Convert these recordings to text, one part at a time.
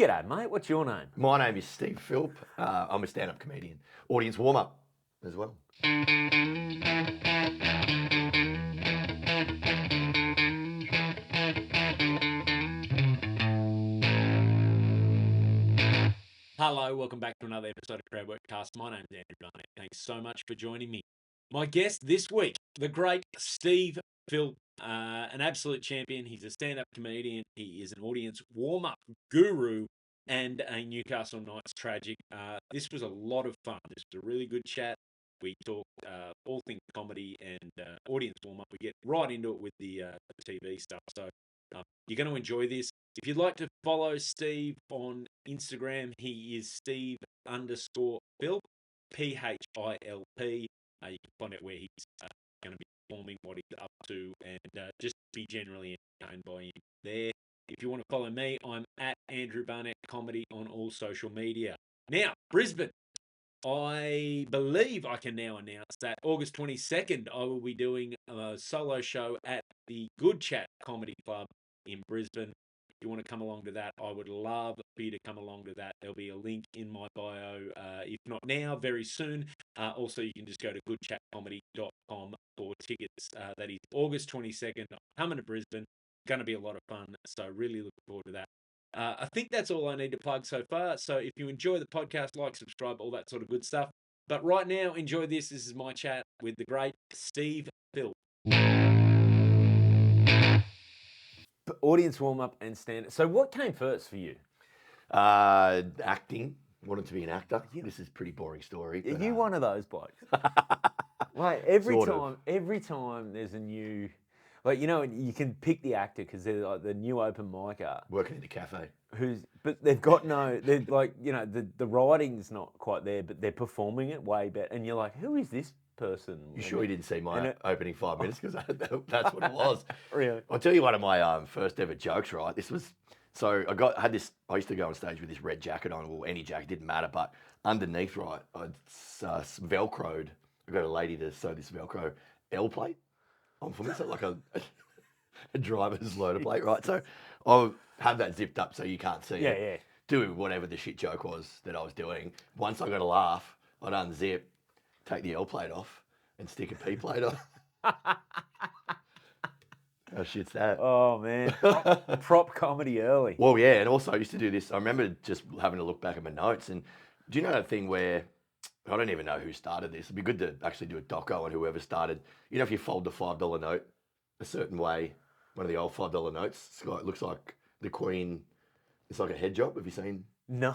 G'day, mate. What's your name? My name is Steve Philp. I'm a stand-up comedian. Audience warm-up as well. Hello, welcome back to another episode of Crowd Workcast. My name's Andrew Barnett. Thanks so much for joining me. My guest this week, the great Steve Philp, an absolute champion. He's a stand-up comedian. He is an audience warm-up guru and a Newcastle Knights tragic. This was a lot of fun. This was a really good chat. We talked all things comedy and audience warm-up. We get right into it with the TV stuff. So you're going to enjoy this. If you'd like to follow Steve on Instagram, he is Steve_Philp, Philp. You can find out where he's going to be performing, what he's up to, and just be generally entertained by him there. If you want to follow me, I'm at Andrew Barnett Comedy on all social media. Now, Brisbane. I believe I can now announce that August 22nd, I will be doing a solo show at the Good Chat Comedy Club in Brisbane. If you want to come along to that, I would love for you to come along to that. There'll be a link in my bio, if not now, very soon. Also, you can just go to goodchatcomedy.com for tickets. That is August 22nd. I'm coming to Brisbane. Going to be a lot of fun, so really looking forward to that. I think that's all I need to plug so far. So if you enjoy the podcast, like, subscribe, all that sort of good stuff. But right now, enjoy this. This is my chat with the great Steve Philp. Audience warm-up and stand. So what came first for you? Acting. Wanted to be an actor. This is a pretty boring story. Are But, you one of those blokes? Like every Sort of. time there's a new, like, you know, you can pick the actor because they're like the new open micer. Working in a cafe. But they've got they're like, you know, the writing's not quite there, but they're performing it way better. And you're like, who is this person? You sure you didn't see my opening 5 minutes? Because that's what it was. Really? I'll tell you one of my first ever jokes, right? This was, so I used to go on stage with this red jacket on, or any jacket, didn't matter, but underneath, right, I'd Velcroed. I got a lady to sew this Velcro L plate on for me, so like a driver's loader plate, right? So I'll have that zipped up so you can't see it. Yeah. Do whatever the shit joke was that I was doing. Once I got a laugh, I'd unzip, take the L plate off, and stick a P plate on. How shit's that? Oh man, prop comedy early. Well, yeah, and also I used to do this. I remember just having to look back at my notes, and do you know that thing where I don't even know who started this? It'd be good to actually do a doco on whoever started. You know, if you fold the $5 note a certain way, one of the old $5 notes, it looks like the Queen. It's like a head job. Have you seen? No.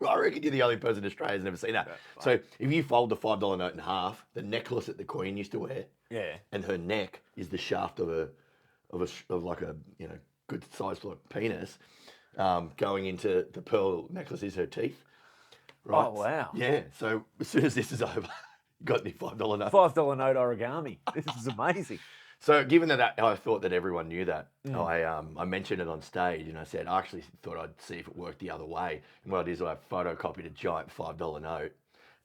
I reckon you're the only person in Australia who's never seen that. So if you fold the $5 note in half, the necklace that the Queen used to wear, and her neck is the shaft of like a good sized penis, going into the pearl necklace is her teeth. Right? Oh wow. Yeah. So as soon as this is over, you got the $5 note. $5 note origami. This is amazing. So given that I thought that everyone knew that, I mentioned it on stage and I said, I actually thought I'd see if it worked the other way. And what I did is I photocopied a giant $5 note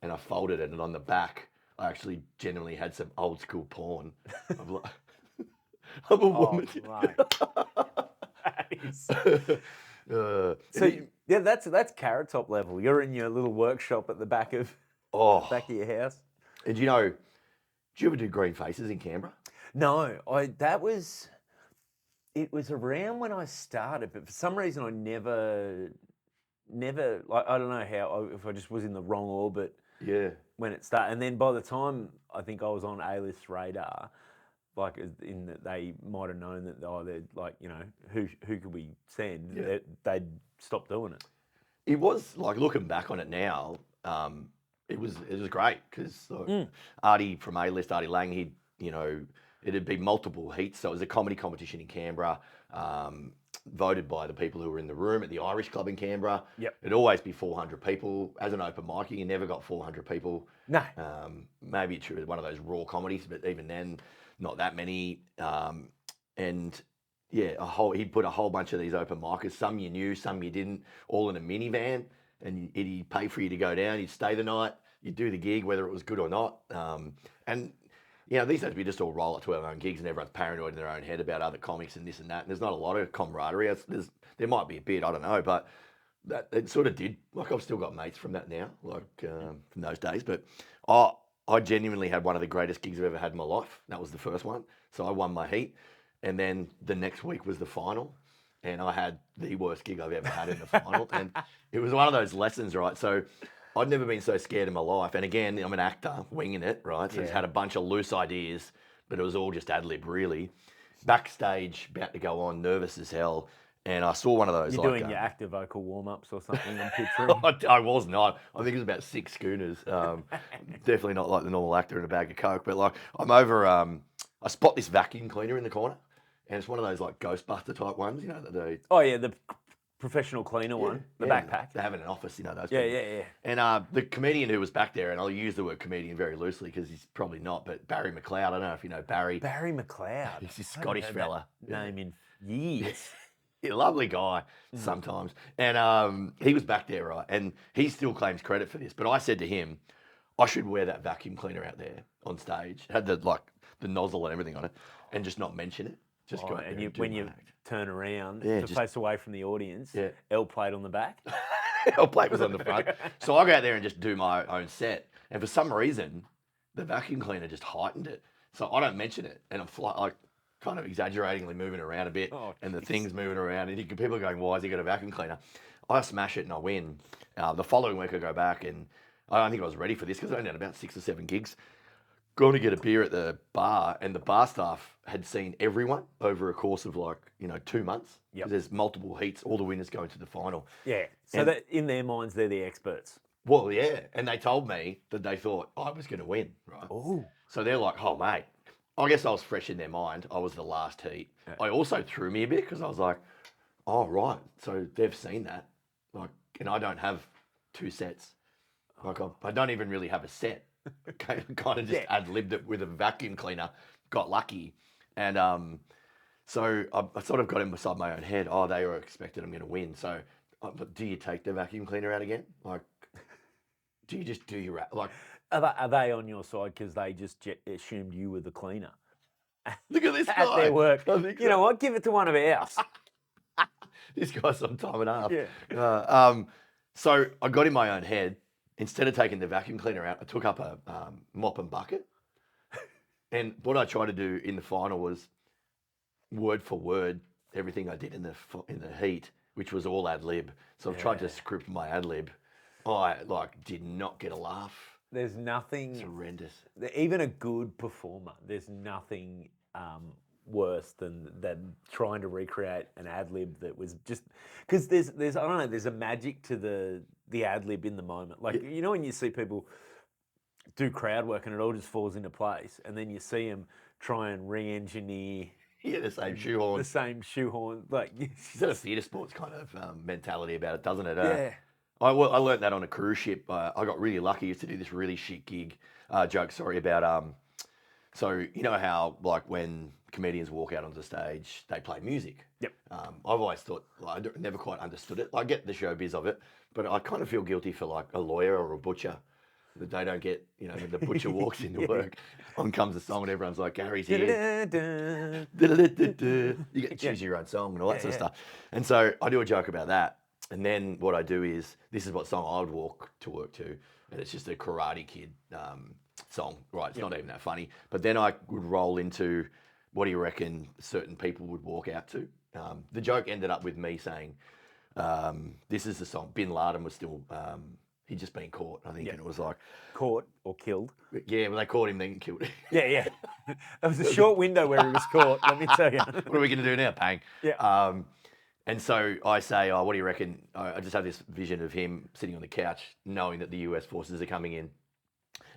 and I folded it, and on the back, I actually genuinely had some old school porn of a woman. So yeah, that's Carrot Top level. You're in your little workshop at the back of your house. And did you ever do green faces in Canberra? No, it was around when I started, but for some reason I never, like, I don't know how, if I just was in the wrong orbit when it started. And then by the time I think I was on A-list radar, like in that they might have known that, they're like, you know, who could we send? Yeah. They'd stopped doing it. It was, like, looking back on it now, it was great because Artie from A-list, Artie Lang, it'd be multiple heats. So it was a comedy competition in Canberra, voted by the people who were in the room at the Irish Club in Canberra. Yep. It'd always be 400 people. As an open micer, you never got 400 people. No. Maybe it's one of those raw comedies, but even then, not that many. And yeah, he put a whole bunch of these open micers. Some you knew, some you didn't, all in a minivan. And he'd pay for you to go down. You'd stay the night. You'd do the gig, whether it was good or not. And these days we just all roll up to our own gigs and everyone's paranoid in their own head about other comics and this and that. And there's not a lot of camaraderie. There might be a bit, I don't know, but that it sort of did. Like I've still got mates from that now, like from those days. But I genuinely had one of the greatest gigs I've ever had in my life. That was the first one. So I won my heat. And then the next week was the final. And I had the worst gig I've ever had in the final. And it was one of those lessons, right? So I'd never been so scared in my life. And again, I'm an actor, winging it, right? So just had a bunch of loose ideas, but it was all just ad lib, really. Backstage, about to go on, nervous as hell. And I saw one of those. You're doing your actor vocal warm-ups or something, I'm picturing. I was not. I think it was about 6 schooners. Definitely not like the normal actor in a bag of Coke. But like, I'm over, I spot this vacuum cleaner in the corner. And it's one of those like Ghostbuster type ones, that they... Oh, yeah, the professional cleaner one, the backpack. They have in an office, those Yeah, people. yeah. And the comedian who was back there, and I'll use the word comedian very loosely because he's probably not, but Barry McLeod, I don't know if you know Barry. Barry McLeod. He's this Scottish fella. Name in years. Yeah, lovely guy sometimes. And he was back there, right? And he still claims credit for this. But I said to him, I should wear that vacuum cleaner out there on stage. It had the nozzle and everything on it, and just not mention it. Just go and when you turn around Yeah, to face away from the audience, Yeah. L plate on the back. L plate was on the front. So I go out there and just do my own set. And for some reason, the vacuum cleaner just heightened it. So I don't mention it. And I'm like kind of exaggeratingly moving around a bit. And the thing's moving around. And people are going, why has he got a vacuum cleaner? I smash it and I win. The following week I go back and I don't think I was ready for this because I only had about 6 or 7 gigs. Going to get a beer at the bar, and the bar staff had seen everyone over a course of 2 months. Yep. There's multiple heats, all the winners going to the final. Yeah. So that in their minds, they're the experts. Well, yeah. And they told me that they thought I was going to win, right? Oh. So they're like, oh, mate. I guess I was fresh in their mind. I was the last heat. Yeah. I also threw me a bit because I was like, oh, right. So they've seen that. And I don't have 2 sets. I don't even really have a set. Kind of just ad-libbed it with a vacuum cleaner, got lucky. And so I sort of got inside my own head, they were expecting I'm going to win. So but do you take the vacuum cleaner out again? Do you just do your... Are they on your side because they just assumed you were the cleaner? Look at this guy. At their work. You know what? Give it to one of ours. This guy's on time and a half. Yeah. So I got in my own head. Instead of taking the vacuum cleaner out, I took up a mop and bucket. And what I tried to do in the final was word for word everything I did in the heat, which was all ad lib. So I've tried to script my ad lib. I did not get a laugh. There's nothing. It's horrendous. Even a good performer, there's nothing worse than trying to recreate an ad lib that was just because there's I don't know, there's a magic to the ad lib in the moment. Like when you see people do crowd work and it all just falls into place, and then you see them try and re-engineer. Yeah, the same shoehorn. The same shoehorn. It's got a theatre sports kind of mentality about it, doesn't it? Yeah. I learned that on a cruise ship. I got really lucky. I used to do this really shit gig. About so you know how when comedians walk out onto stage, they play music. Yep. I've always thought I never quite understood it. I get the showbiz of it, but I kind of feel guilty for a lawyer or a butcher that they don't get. When the butcher walks into work, on comes the song and everyone's like, Gary's here. You get to choose your own song and all that sort of stuff. And so I do a joke about that. And then what I do is, this is what song I would walk to work to, and it's just a Karate Kid song, right? It's not even that funny. But then I would roll into, what do you reckon certain people would walk out to? The joke ended up with me saying, this is the song. Bin Laden was still, he'd just been caught, I think, and it was like... Caught or killed? Yeah, well, they caught him, then killed him. Yeah. There was a short window where he was caught, let me tell you. What are we going to do now, Pang? Yeah. And so I say, what do you reckon? I just have this vision of him sitting on the couch, knowing that the US forces are coming in.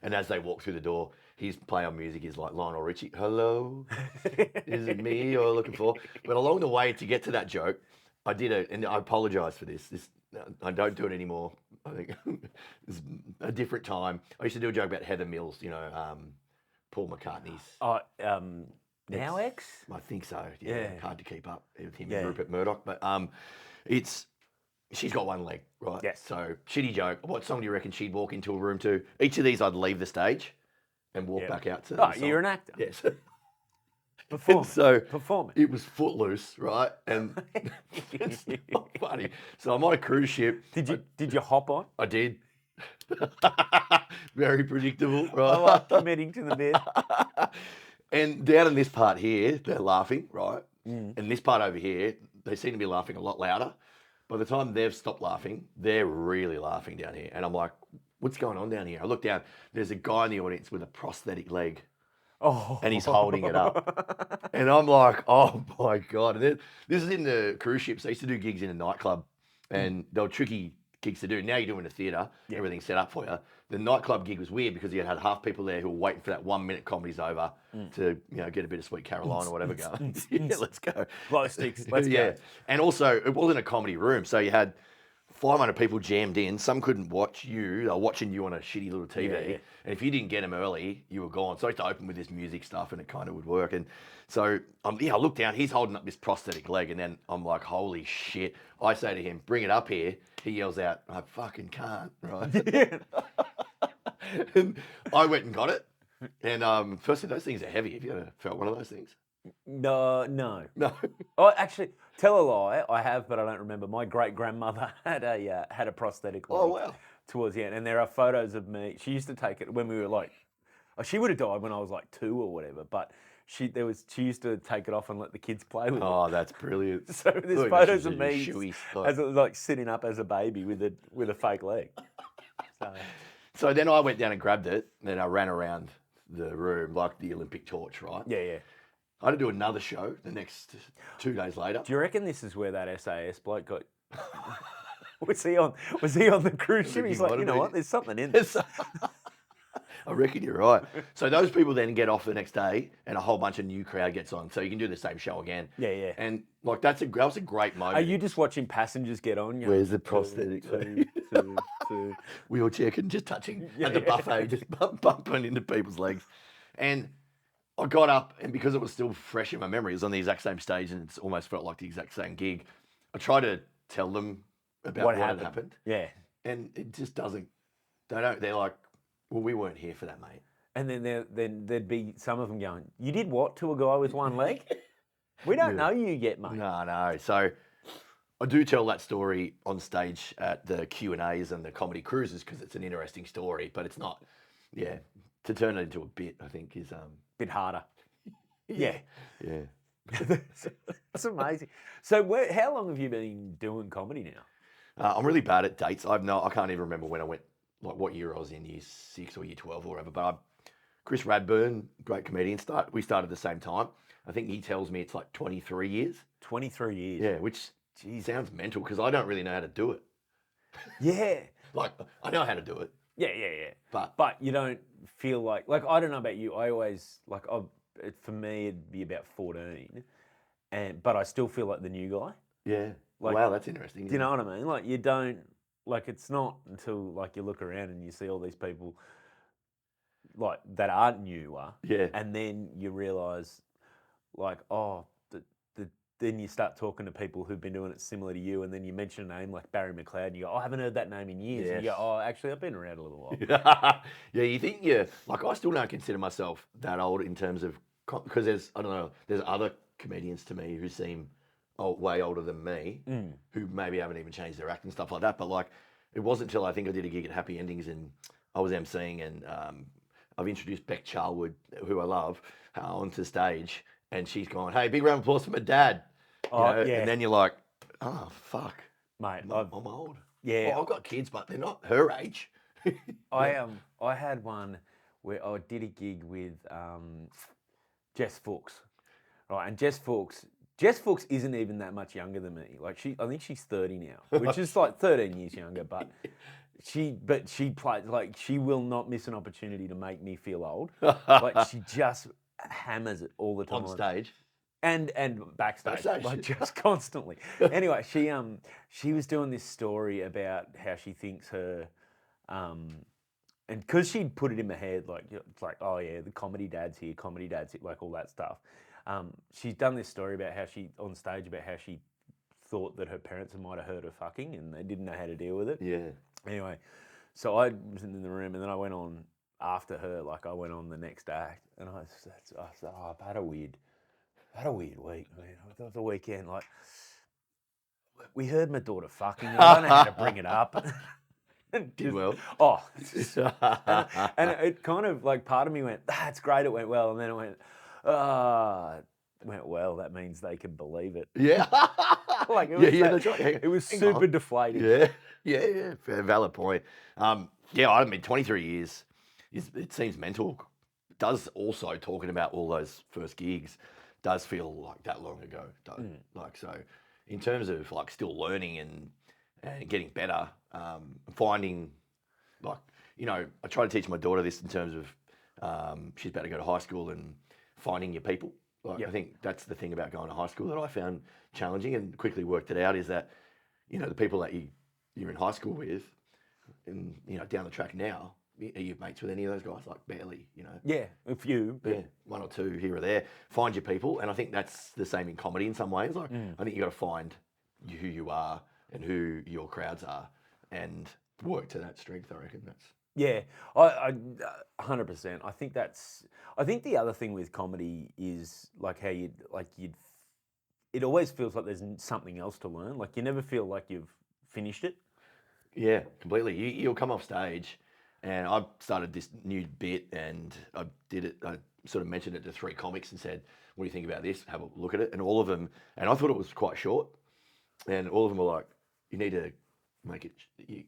And as they walk through the door, he's playing on music. He's like Lionel Richie, hello, is it me you're looking for? But along the way to get to that joke, I did it, and I apologise for this. I don't do it anymore. I think it's a different time. I used to do a joke about Heather Mills, Paul McCartney's. Now ex? I think so. Yeah. Hard to keep up with him and Rupert Murdoch. But she's got one leg, right? Yes. So shitty joke. What song do you reckon she'd walk into a room to? Each of these I'd leave the stage and walk back out to Oh, the you're song. an actor. Yes. Performance. So Performance. it was footloose, right? And it's not funny. So I'm on a cruise ship. Did you hop on? I did. Very predictable, right? I like committing to the bit. And down in this part here, they're laughing, right? Mm. And this part over here, they seem to be laughing a lot louder. By the time they've stopped laughing, they're really laughing down here. And I'm like, what's going on down here? I look down, there's a guy in the audience with a prosthetic leg. Oh. And he's holding it up. And I'm like, oh my God. And then, this is in the cruise ships. They used to do gigs in a nightclub, and they were tricky gigs to do. Now you're doing a theatre, everything's set up for you. The nightclub gig was weird because you had half people there who were waiting for that 1 minute comedy's over to, get a bit of Sweet Caroline or whatever going. Yeah, let's go. Glow sticks, let's go. And also, it wasn't a comedy room. So you had 500 people jammed in. Some couldn't watch you. They were watching you on a shitty little TV. Yeah. And if you didn't get them early, you were gone. So I used to open with this music stuff and it kind of would work. And so I look down, he's holding up this prosthetic leg. And then I'm like, holy shit. I say to him, bring it up here. He yells out, I fucking can't, right? And I went and got it. And firstly, those things are heavy. Have you ever felt one of those things? No. No. Oh, actually, tell a lie. I have, but I don't remember. My great grandmother had a prosthetic leg. Oh, wow. Towards the end, and there are photos of me. She used to take it when we were like, she would have died when I was like 2 or whatever. But she used to take it off and let the kids play with it. Oh, that's brilliant. So there's photos of me as like sitting up as a baby with a fake leg. So then I went down and grabbed it, and then I ran around the room like the Olympic torch, right? Yeah. I had to do another show the next 2 days later. Do you reckon this is where that SAS bloke got? Was he on the cruise ship? He's like, you know what? There's something in this. I reckon you're right. So those people then get off the next day, and a whole bunch of new crowd gets on. So you can do the same show again. Yeah. And like that was a great moment. Are you just watching passengers get on? Where's the prosthetic? Two. Wheelchair and just touching at the buffet, just bumping into people's legs. And I got up, and because it was still fresh in my memory, it was on the exact same stage, and it's almost felt like the exact same gig. I tried to tell them about what had happened. Yeah. And it just doesn't. They're like, well, we weren't here for that, mate. And then there'd be some of them going, you did what to a guy with one leg? We don't know you yet, mate. No. So I do tell that story on stage at the Q&As and the comedy cruises because it's an interesting story, but it's not, to turn it into a bit, I think is... Bit harder. Yeah. That's amazing. So how long have you been doing comedy now? I'm really bad at dates. I can't even remember when I went, like what year I was in, year 6 or year 12 or whatever. But Chris Radburn, great comedian, we started at the same time. I think he tells me it's like 23 years. 23 years. Yeah, which sounds mental because I don't really know how to do it. Yeah. Like, I know how to do it. Yeah. But you don't feel like I don't know about you. I always for me it'd be about 14, but I still feel like the new guy. Yeah. Like, wow, that's interesting. Do you know what I mean? Like you don't it's not until like you look around and you see all these people like that aren't newer. Yeah. And then you realise like then you start talking to people who've been doing it similar to you, and then you mention a name like Barry McLeod, and you go, I haven't heard that name in years. Yes. And you go, oh, actually, I've been around a little while. Yeah, you think I still don't consider myself that old in terms of, because there's other comedians to me who seem way older than me, who maybe haven't even changed their act and stuff like that. But like, it wasn't until I think I did a gig at Happy Endings and I was emceeing, and I've introduced Beck Charlwood, who I love, onto stage. And she's gone, hey, big round of applause for my dad. Yeah. And then you're like, oh, fuck. Mate, I'm old. Yeah. Well, I've got kids, but they're not her age. I had one where I did a gig with Jess Fuchs. Right, and Jess Fuchs isn't even that much younger than me. Like I think she's 30 now, which is like 13 years younger, but she plays like she will not miss an opportunity to make me feel old. Like she just hammers it all the time on stage and backstage. Like just constantly. Anyway, she was doing this story about how she thinks her and because she'd put it in my head like it's like, oh yeah, the comedy dad's here, like all that stuff. She's done this story about how she on stage about how she thought that her parents might have heard her fucking and they didn't know how to deal with it. Yeah. Anyway, so I was in the room and then I went on after her, like I went on the next act, and I said, oh, I've had a weird week, man. I thought the weekend, like, we heard my daughter fucking, and I don't know how to bring it up. Did well. Oh, and it kind of like part of me went, that's great, it went well, and then it went, well. That means they can believe it. Yeah. Like it was that's right. It was Hang super on. deflating. Yeah. Fair, valid point. Yeah, I mean, 23 years, it seems mental. It does also, talking about all those first gigs, does feel like that long ago. Like, so in terms of like still learning and getting better, finding, like, you know, I try to teach my daughter this in terms of she's about to go to high school and finding your people. Like, I think that's the thing about going to high school that I found challenging and quickly worked it out is that, you know, the people that you're in high school with and, you know, down the track now, are you mates with any of those guys? Like barely, you know? Yeah, a few. But... Yeah, one or two here or there. Find your people. And I think that's the same in comedy in some ways. Like, I think you got to find who you are and who your crowds are and work to that strength, I reckon. Yeah, I 100%. I think the other thing with comedy is like how it always feels like there's something else to learn. Like you never feel like you've finished it. Yeah, completely. You'll come off stage, and I started this new bit, and I did it. I sort of mentioned it to 3 comics and said, "What do you think about this? Have a look at it." And all of them, and I thought it was quite short, and all of them were like, "You need to make it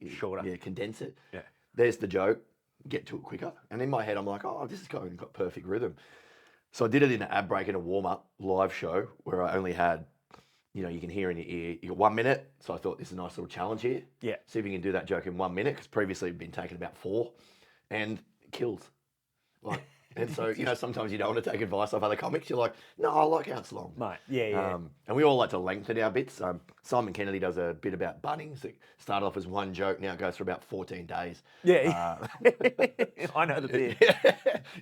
Shorter. Yeah, condense it. Yeah. There's the joke. Get to it quicker." And in my head, I'm like, "Oh, this has got perfect rhythm." So I did it in an ad break in a warm-up live show where I only had, you know, you can hear in your ear, you got 1 minute. So I thought this is a nice little challenge here. Yeah. See if you can do that joke in 1 minute, because previously it'd been taken about 4, and it kills. Like, and so, you know, sometimes you don't want to take advice off other comics. You're like, no, I like how it's long. Mate, yeah. And we all like to lengthen our bits. Simon Kennedy does a bit about Bunnings that started off as 1 joke, now it goes for about 14 days. Yeah. I know the bit.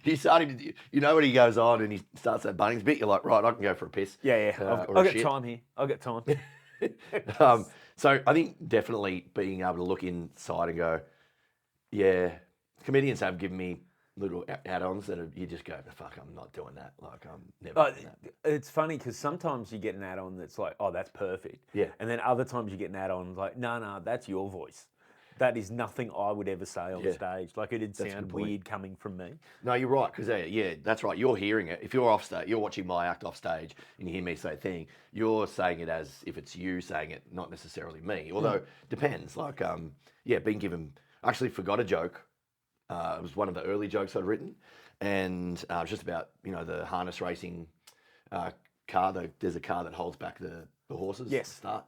He's starting, you know, when he goes on and he starts that Bunnings bit, you're like, right, I can go for a piss. Yeah. Or I've a got shit. time here. I've got time. So I think definitely being able to look inside and go, yeah, comedians have given me little add-ons that you just go, fuck, I'm not doing that. Like, I'm never doing that. It's funny because sometimes you get an add-on that's like, oh, that's perfect. Yeah. And then other times you get an add-on like, no, that's your voice. That is nothing I would ever say on stage. Like, it'd sound weird coming from me. No, you're right, because yeah, that's right. You're hearing it. If you're off stage, you're watching my act off stage, and you hear me say a thing, you're saying it as if it's you saying it, not necessarily me. Although, depends. Like, being given... I actually forgot a joke. It was one of the early jokes I'd written, and it was just about, you know, the harness racing car. There's a car that holds back the horses at the start.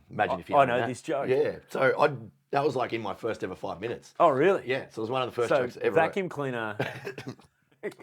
Imagine if you... I know this joke. Yeah, so that was like in my first ever 5 minutes. Oh, really? Yeah, so it was one of the first jokes ever. Vacuum cleaner.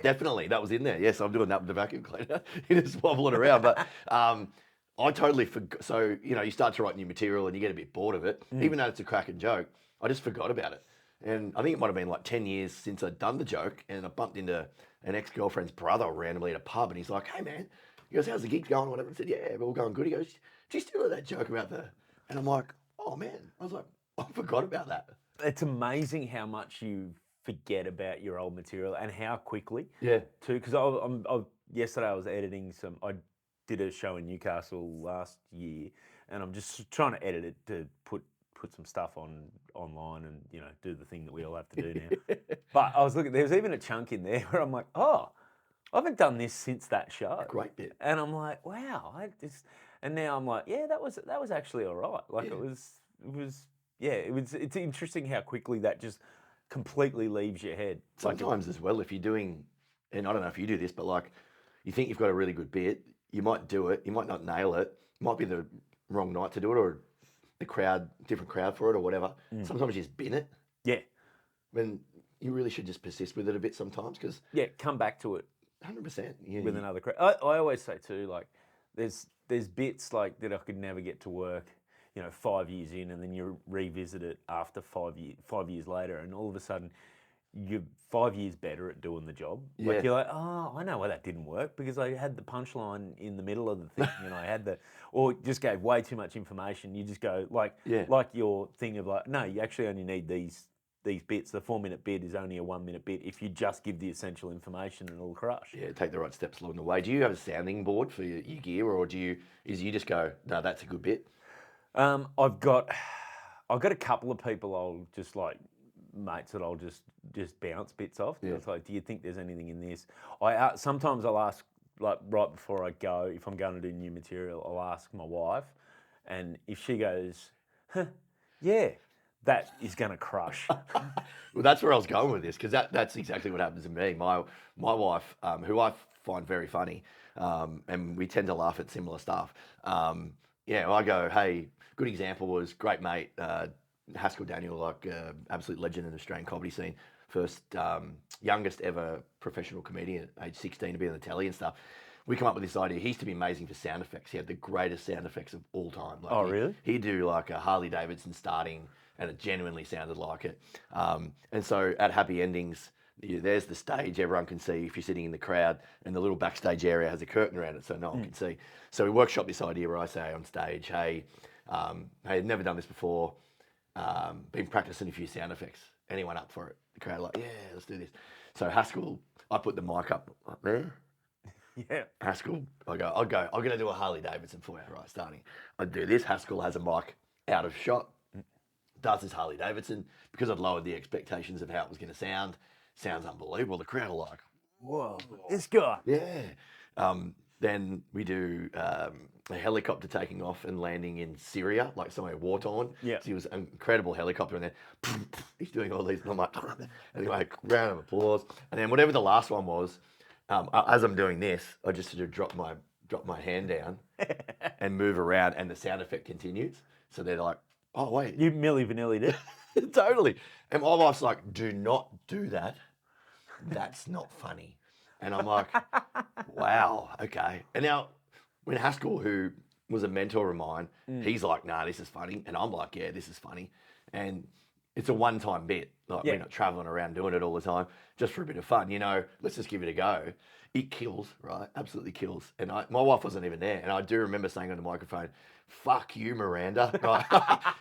Definitely, that was in there. Yes, I'm doing that with the vacuum cleaner. You're just wobbling around. But I totally forgot. So, you know, you start to write new material and you get a bit bored of it. Even though it's a cracking joke, I just forgot about it. And I think it might have been like 10 years since I'd done the joke, and I bumped into an ex-girlfriend's brother randomly at a pub, and he's like, "Hey, man," he goes, "how's the gig going?" Whatever. I said, "Yeah, we're all going good." He goes, "Do you still know that joke about the..." And I'm like, "Oh, man." I was like, I forgot about that. It's amazing how much you forget about your old material and how quickly. Yeah. Too, because yesterday I was editing I did a show in Newcastle last year, and I'm just trying to edit it to put some stuff online and, you know, do the thing that we all have to do now. But I was looking, there was even a chunk in there where I'm like, oh, I haven't done this since that show. Great bit. And I'm like, wow, and now I'm like, yeah, that was actually all right. Like it's interesting how quickly that just completely leaves your head. Sometimes as well, if you're doing, and I don't know if you do this, but like, you think you've got a really good bit, you might do it, you might not nail it, it might be the wrong night to do it, or different crowd for it, or whatever. Sometimes you just bin it. Yeah. When you really should just persist with it a bit sometimes, because... Yeah, come back to it. 100%. Yeah, with another crowd. I always say too, like, there's bits like that I could never get to work, you know, 5 years in, and then you revisit it after 5 years later, and all of a sudden you're 5 years better at doing the job. Yeah. Like, you're like, oh, I know why that didn't work, because I had the punchline in the middle of the thing, and I had or just gave way too much information. You just go like your thing of like, no, you actually only need these these bits. The 4-minute bit is only a 1-minute bit if you just give the essential information and it'll crush. Yeah, take the right steps along the way. Do you have a sounding board for your gear, or you just go, no, that's a good bit? I've got a couple of people I'll just like mates that I'll just bounce bits off. Yeah. It's like, do you think there's anything in this? Sometimes I'll ask, like right before I go, if I'm going to do new material, I'll ask my wife, and if she goes, yeah, that is going to crush. Well, that's where I was going with this, because that's exactly what happens to me. My wife, who I find very funny, and we tend to laugh at similar stuff. I go, hey, good example was great mate, Haskell Daniel, like absolute legend in the Australian comedy scene. First youngest ever professional comedian at age 16 to be on the telly and stuff. We come up with this idea. He used to be amazing for sound effects. He had the greatest sound effects of all time. Like Really? He'd do like a Harley Davidson starting, and it genuinely sounded like it. And so at Happy Endings, there's the stage everyone can see if you're sitting in the crowd, and the little backstage area has a curtain around it so no one can see. So we workshop this idea where I say on stage, hey, I've never done this before. Been practicing a few sound effects. Anyone up for it? The crowd like, yeah, let's do this. So Haskell, I put the mic up there. Yeah. Haskell, I'm going to do a Harley Davidson for you, right, starting. I do this. Haskell has a mic out of shot, does his Harley Davidson. Because I'd lowered the expectations of how it was going to sound. Sounds unbelievable. The crowd are like, whoa, this guy. yeah. Then we do a helicopter taking off and landing in Syria, like somewhere war-torn. Yeah. So it was an incredible helicopter, and then he's doing all these, and I'm like, anyway, round of applause. And then whatever the last one was, as I'm doing this, I just sort of drop my hand down and move around, and the sound effect continues. So they're like, oh, wait. You Milli Vanilli'd it. Totally. And my wife's like, do not do that. That's not funny. And I'm like, wow, okay. And now, when Haskell, who was a mentor of mine, he's like, nah, this is funny. And I'm like, yeah, this is funny. And it's a one-time bit. Like, we're not traveling around doing it all the time, just for a bit of fun. Let's just give it a go. It kills, right? Absolutely kills. And my wife wasn't even there. And I do remember saying on the microphone, fuck you, Miranda. Right?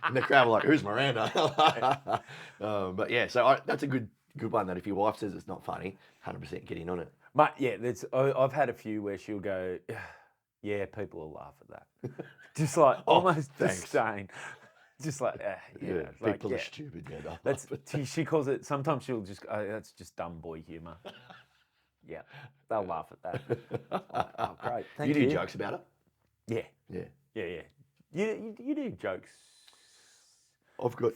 And the crowd were like, who's Miranda? But yeah, so that's a good one, that if your wife says it's not funny, 100% get in on it. Mate, yeah, I've had a few where she'll go, yeah, people will laugh at that. Just like almost disdain. Just like, People are stupid. Yeah, she calls it, sometimes she'll just go, that's just dumb boy humour. Yeah, they'll laugh at that. Oh, great. Thank you. You do jokes about it? Yeah. Yeah. You do jokes. I've got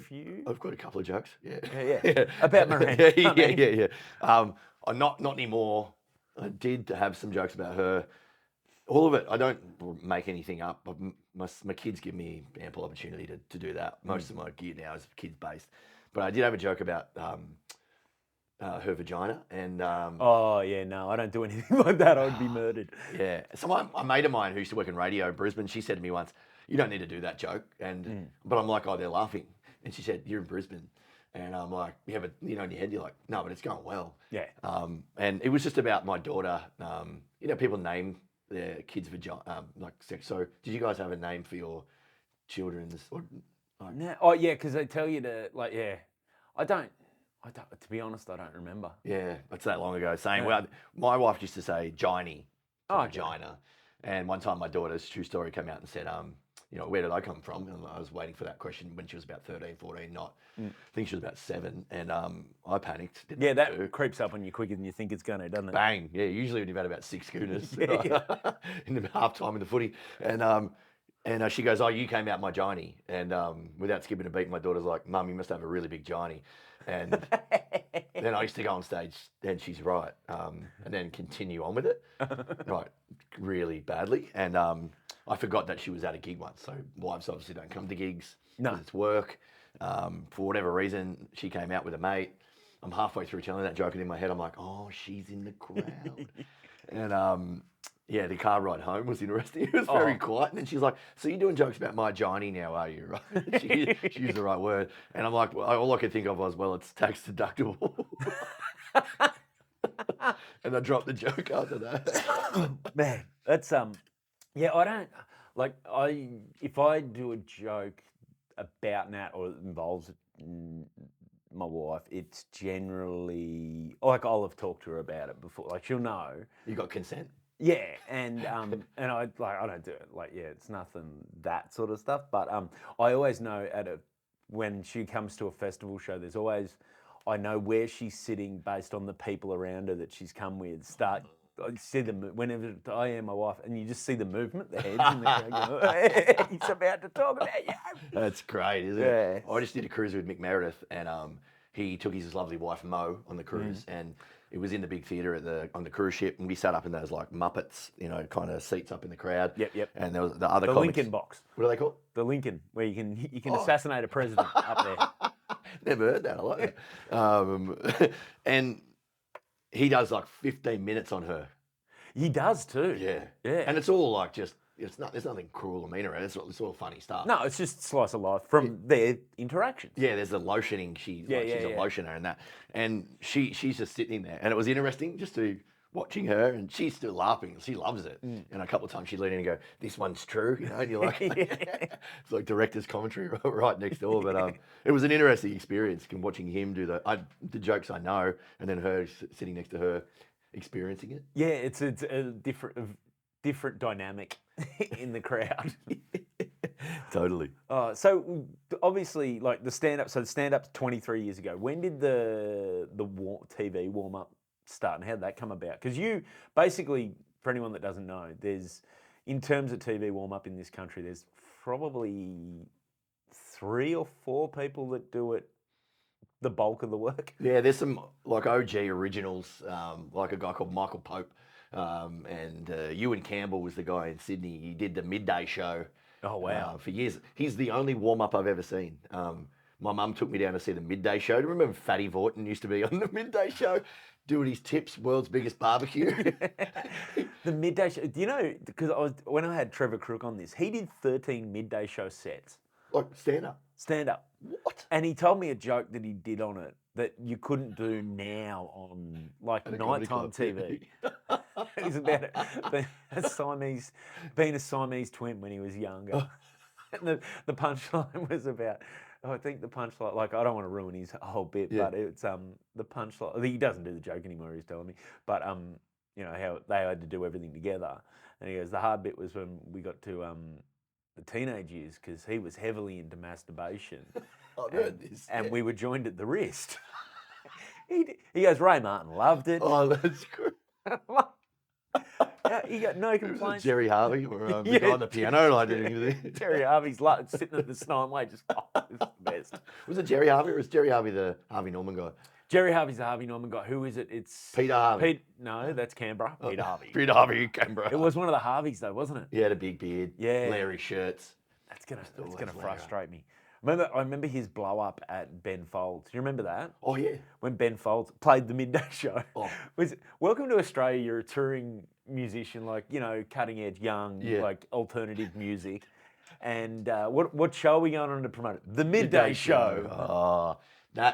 a couple of jokes. Yeah. About Miranda. Yeah. Not anymore. I did have some jokes about her. All of it, I don't make anything up. My kids give me ample opportunity to do that. Most of my gear now is kids based. But I did have a joke about her vagina. And oh, yeah, no, I don't do anything like that. I would be murdered. Yeah. So a mate of mine who used to work in radio in Brisbane, she said to me once, you don't need to do that joke. But I'm like, oh, they're laughing. And she said, you're in Brisbane. And I'm like, yeah, but in your head, you're like, no, but it's going well. Yeah. And it was just about my daughter. People name their kids' vagina, like sex. So did you guys have a name for your children's? No. Oh, yeah, because they tell you to, like, yeah. I don't, to be honest, I don't remember. Yeah, that's that long ago. Saying, well, my wife used to say "giny" to vagina. And one time my daughter's true story came out and said, where did I come from? And I was waiting for that question when she was about 13, 14, I think she was about 7. And I panicked. That creeps up on you quicker than you think it's going to, doesn't it? Bang. Yeah, usually when you've had about 6 schooners in the half time in the footy. And she goes, oh, you came out my giny. And without skipping a beat, my daughter's like, Mum, you must have a really big giny. And then I used to go on stage, and she's right, and then continue on with it, right, really badly. And I forgot that she was at a gig once. So wives obviously don't come to gigs. No. It's work. For whatever reason, she came out with a mate. I'm halfway through telling that joke, and in my head, I'm like, oh, she's in the crowd. And the car ride home was interesting. It was very quiet. And then she's like, so you're doing jokes about my giny now, are you? Right? She used the right word. And I'm like, all I could think of was, well, it's tax deductible. And I dropped the joke after that. Man, that's, yeah, I don't, like, if I do a joke about Nat or it involves my wife, it's generally like I'll have talked to her about it before. Like she'll know. You got consent? Yeah, and I don't do it. Like it's nothing that sort of stuff. But I always know when she comes to a festival show, there's always I know where she's sitting based on the people around her that she's come with. I see them whenever I am my wife, and you just see the movement, the heads in the crowd. Go, he's about to talk about you. That's great, isn't it? I just did a cruise with Mick Meredith, and he took his lovely wife Mo on the cruise, and it was in the big theatre on the cruise ship, and we sat up in those like Muppets, kind of seats up in the crowd. Yep. And there was the other the comics. Lincoln box. What are they called? The Lincoln, where you can assassinate a president up there. Never heard that. I like that. And he does like 15 minutes on her. He does too. Yeah. Yeah. And it's all like there's nothing cruel or mean around it. It's all funny stuff. No, it's just slice of life from their interactions. Yeah, there's the lotioning. She's a lotioner and that. And she's just sitting there. And it was interesting just to watching her, and she's still laughing. She loves it. And a couple of times she'd lean in and go, "This one's true," and you're like, it's like director's commentary right next door. But it was an interesting experience watching him do the jokes I know, and then her sitting next to her experiencing it. Yeah, it's a different dynamic in the crowd. Totally. So obviously, like the stand-up. So the stand-up's 23 years ago. When did the TV warm-up start, and how did that come about? Because you basically, for anyone that doesn't know, in terms of TV warm-up in this country, there's probably 3 or 4 people that do it the bulk of the work. Yeah, there's some like OG originals, like a guy called Michael Pope, and Ewan Campbell was the guy in Sydney. He did the midday show. Oh wow! For years, he's the only warm up I've ever seen. My mum took me down to see the midday show. Do you remember Fatty Vorton used to be on the midday show, doing his tips, world's biggest barbecue? The midday show. Do you know? Because when I had Trevor Crook on this, he did 13 midday show sets. Like stand up. Stand up. What? And he told me a joke that he did on it that you couldn't do now on like nighttime TV. It was about being a Siamese twin when he was younger. And the punchline was about, I think the punchline, like I don't want to ruin his whole bit, but it's the punchline. He doesn't do the joke anymore. He's telling me, but how they had to do everything together. And he goes, the hard bit was when we got to the teenage years, because he was heavily into masturbation. I've heard this. And we were joined at the wrist. He goes, Ray Martin loved it. Oh, that's good. He got no complaints. Jerry Harvey or the guy on the piano? I didn't even Jerry Harvey's sitting at the Steinway just, this is the best. Was it Jerry Harvey or was Jerry Harvey the Harvey Norman guy? Jerry Harvey's the Harvey Norman guy. Who is it? It's Peter Harvey. No, that's Canberra. Peter Harvey. Peter Harvey, Canberra. It was one of the Harveys though, wasn't it? He had a big beard. Yeah. Larry shirts. That's gonna frustrate me. I remember his blow up at Ben Folds. Do you remember that? Oh yeah. When Ben Folds played the midday show. Oh. Welcome to Australia. You're a touring musician, like cutting edge, young, like alternative music. And what show are we going on to promote? The midday show. Oh,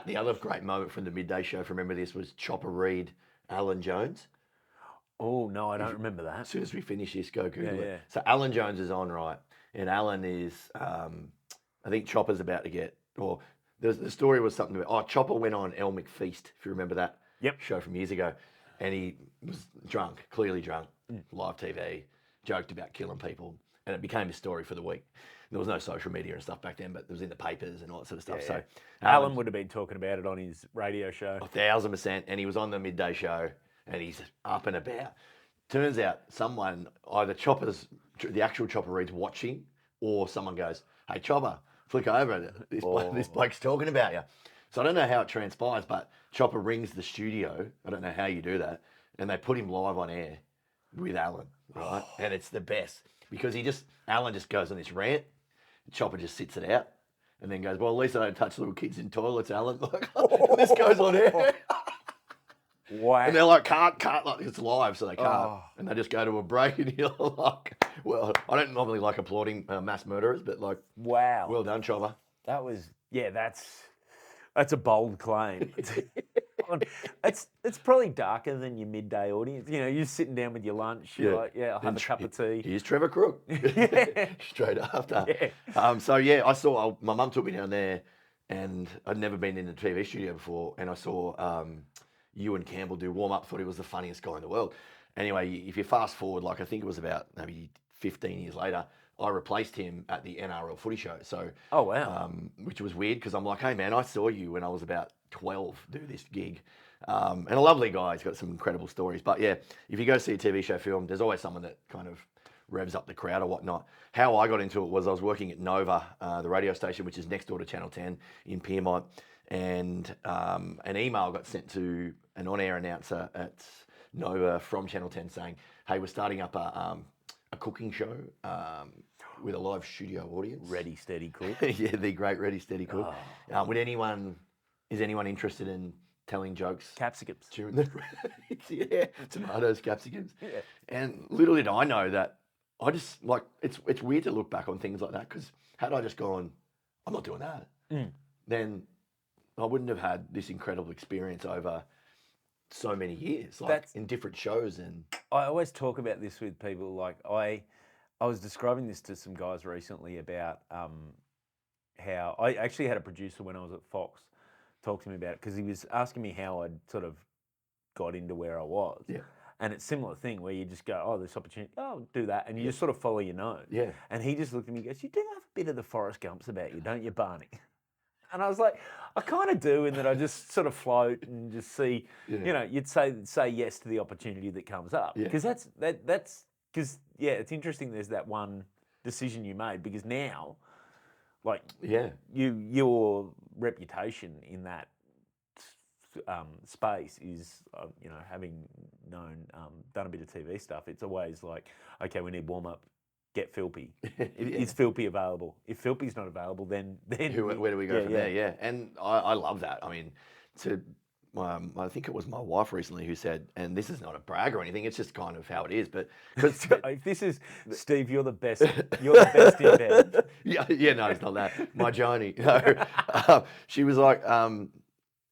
the other great moment from the midday show, if you remember this, was Chopper Read, Alan Jones. Oh no, I don't remember that. As soon as we finish this, go Google it. Yeah. So Alan Jones is on, right? And Alan is, I think Chopper's about to get, or the story was something about, Chopper went on El McFeast, if you remember that show from years ago. And he was drunk, clearly drunk, live TV, joked about killing people. And it became a story for the week. There was no social media and stuff back then, but it was in the papers and all that sort of stuff. Yeah. So Alan would have been talking about it on his radio show. 1,000%. And he was on the midday show and he's up and about. Turns out someone, either the actual Chopper Read's watching, or someone goes, "Hey Chopper, flick over. This bloke's talking about you." So I don't know how it transpires, but Chopper rings the studio. I don't know how you do that. And they put him live on air with Alan, right? And it's the best because Alan just goes on this rant. Chopper just sits it out and then goes, "Well, at least I don't touch little kids in toilets, Alan." This goes on air. Wow. And they're like, can't, like it's live, so they can't. And they just go to a break and you're like, well, I don't normally like applauding mass murderers, but like, wow. Well done, Chopper. That was, that's a bold claim. It's probably darker than your midday audience. You're sitting down with your lunch. You're like, I'll have a cup of tea. Here's Trevor Crook. Straight after. Yeah. I saw, my mum took me down there and I'd never been in a TV studio before, and I saw Ewan Campbell do warm up. Thought he was the funniest guy in the world. Anyway, if you fast forward, like I think it was about maybe 15 years later, I replaced him at the NRL Footy Show. So, Oh, wow. which was weird because I'm like, hey man, I saw you when I was about 12 do this gig. And a lovely guy. He's got some incredible stories. But yeah, if you go see a TV show film, there's always someone that kind of revs up the crowd or whatnot. How I got into it was I was working at Nova, the radio station, which is next door to Channel 10 in Pyrmont. And an email got sent to an on-air announcer at Nova from Channel 10 saying, hey, we're starting up a cooking show with a live studio audience. Ready, steady, cook. Yeah, the great Ready, Steady, Cook. Is anyone interested in telling jokes? Capsicums. During the yeah, tomatoes, capsicums. Yeah. And little did I know that I just, like, it's weird to look back on things like that because had I just gone, I'm not doing that, then I wouldn't have had this incredible experience over so many years, like in different shows. And I always talk about this with people. Like I was describing this to some guys recently about how I actually had a producer when I was at Fox talk to me about it because he was asking me how I'd sort of got into where I was. Yeah. And it's a similar thing where you just go, oh, this opportunity, oh, do that. And you just sort of follow your nose. Yeah. And he just looked at me and goes, you do have a bit of the Forrest Gumps about you, don't you, Barney? And I was like, I kind of do, in that I just sort of float and just see, you know, you'd say yes to the opportunity that comes up. Because that's because, yeah, it's interesting there's that one decision you made because now, like, your reputation in that space is, you know, having done a bit of TV stuff, it's always like, okay, we need warm up. Get Philpy. Is Philpy available? If Philpy's not available, then where do we go from there? Yeah, and I love that. I mean, I think it was my wife recently who said, and this is not a brag or anything, it's just kind of how it is. But because if this is Steve, you're the best. You're the best in bed. yeah, no, it's not that. My Joni, no, she was like,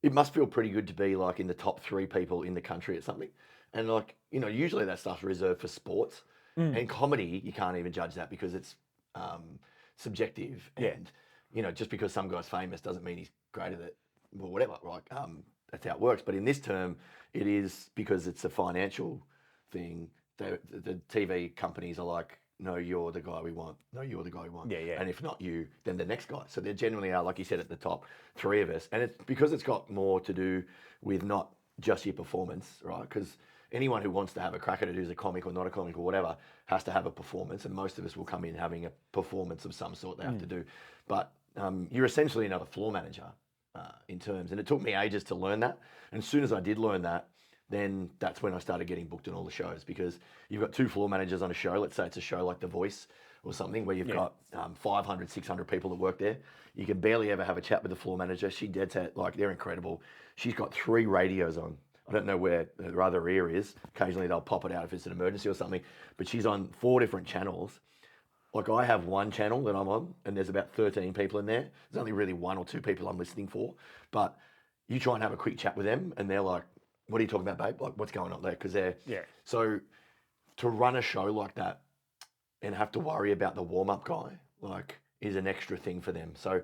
it must feel pretty good to be like in the top 3 people in the country at something, and like, you know, usually that stuff's reserved for sports. And comedy, you can't even judge that because it's subjective. And, you know, just because some guy's famous doesn't mean he's great at it or whatever, right? That's how it works. But in this term, it is because it's a financial thing. The TV companies are like, no, you're the guy we want. No, you're the guy we want. Yeah. And if not you, then the next guy. So there generally are, like you said, at the top 3 of us. And it's because it's got more to do with not just your performance, right? Because anyone who wants to have a crack at it, who's a comic or not a comic or whatever, has to have a performance. And most of us will come in having a performance of some sort they have to do. But you're essentially another floor manager in terms. And it took me ages to learn that. And as soon as I did learn that, then that's when I started getting booked in all the shows, because you've got 2 floor managers on a show. Let's say it's a show like The Voice or something where you've got 500, 600 people that work there. You can barely ever have a chat with the floor manager. She dead set, like, they're incredible. She's got 3 radios on. I don't know where her other ear is. Occasionally they'll pop it out if it's an emergency or something. But she's on 4 different channels. Like, I have one channel that I'm on, and there's about 13 people in there. There's only really 1 or 2 people I'm listening for. But you try and have a quick chat with them, and they're like, what are you talking about, babe? Like, what's going on there? Because they're... Yeah. So to run a show like that and have to worry about the warm-up guy, like, is an extra thing for them. So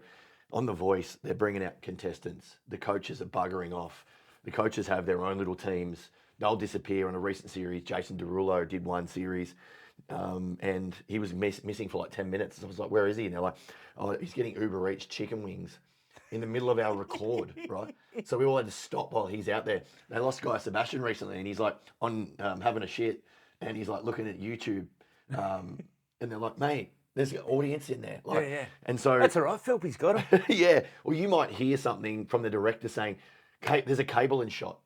on The Voice, they're bringing out contestants. The coaches are buggering off. The coaches have their own little teams. They'll disappear. On a recent series, Jason Derulo did one series, and he was missing for like 10 minutes. I was like, where is he? And they're like, oh, he's getting Uber Eats chicken wings in the middle of our record, right? So we all had to stop while he's out there. They lost Guy Sebastian recently, and he's like on having a shit, and he's like looking at YouTube, and they're like, mate, there's an audience in there. Like, and so... That's all right, Philpy's got him. Yeah. Or you might hear something from the director saying, there's a cable in shot,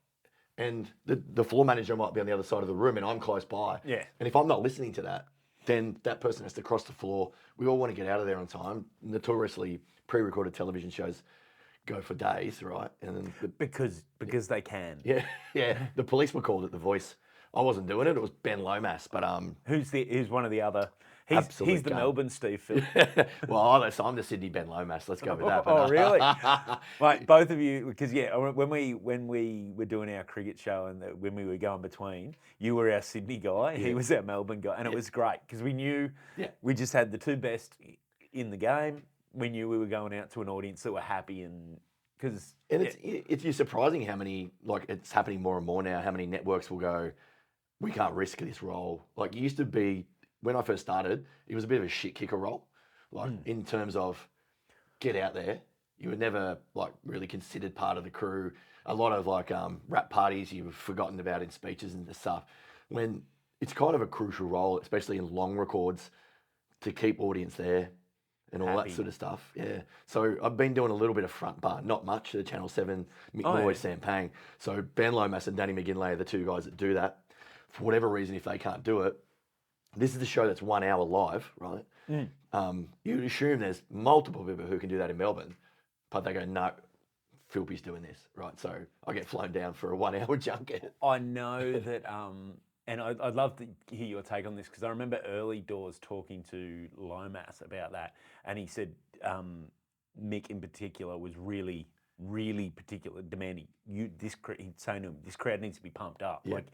and the floor manager might be on the other side of the room and I'm close by. Yeah. And if I'm not listening to that, then that person has to cross the floor. We all want to get out of there on time. Notoriously, pre-recorded television shows go for days, right? And then because they can. Yeah. The police were called at The Voice. I wasn't doing it. It was Ben Lomas, but who's one of the other? He's the Melbourne Steve Philp. Well, I'm the Sydney Ben Lomas. Let's go with that. Oh, really? Like, both of you, because when we were doing our cricket show and when we were going between, you were our Sydney guy, he was our Melbourne guy, and it was great because we knew we just had the 2 best in the game. we knew we were going out to an audience that were happy and because And it's surprising how many, like, it's happening more and more now, how many networks will go, we can't risk this role. Like, it used to be, when I first started, it was a bit of a shit kicker role. Like, in terms of get out there, you were never, like, really considered part of the crew. A lot of, like, rap parties you were forgotten about in speeches and stuff. When it's kind of a crucial role, especially in long records, to keep audience there and all Happy. that sort of stuff. Yeah. So I've been doing a little bit of front bar, not much, the Channel 7, Mick Malloy, Sam Pang. So Ben Lomas and Danny McGinley are the two guys that do that. For whatever reason, if they can't do it, this is the show that's 1 hour live, right? You'd assume there's multiple people who can do that in Melbourne, but they go, no, Philp's doing this, right? So I get flown down for a 1 hour junket. I know that, and I'd love to hear your take on this because I remember early doors talking to Lomas about that, and he said Mick in particular was really, really particular, demanding. He'd say to him, this crowd needs to be pumped up. Yeah. Like,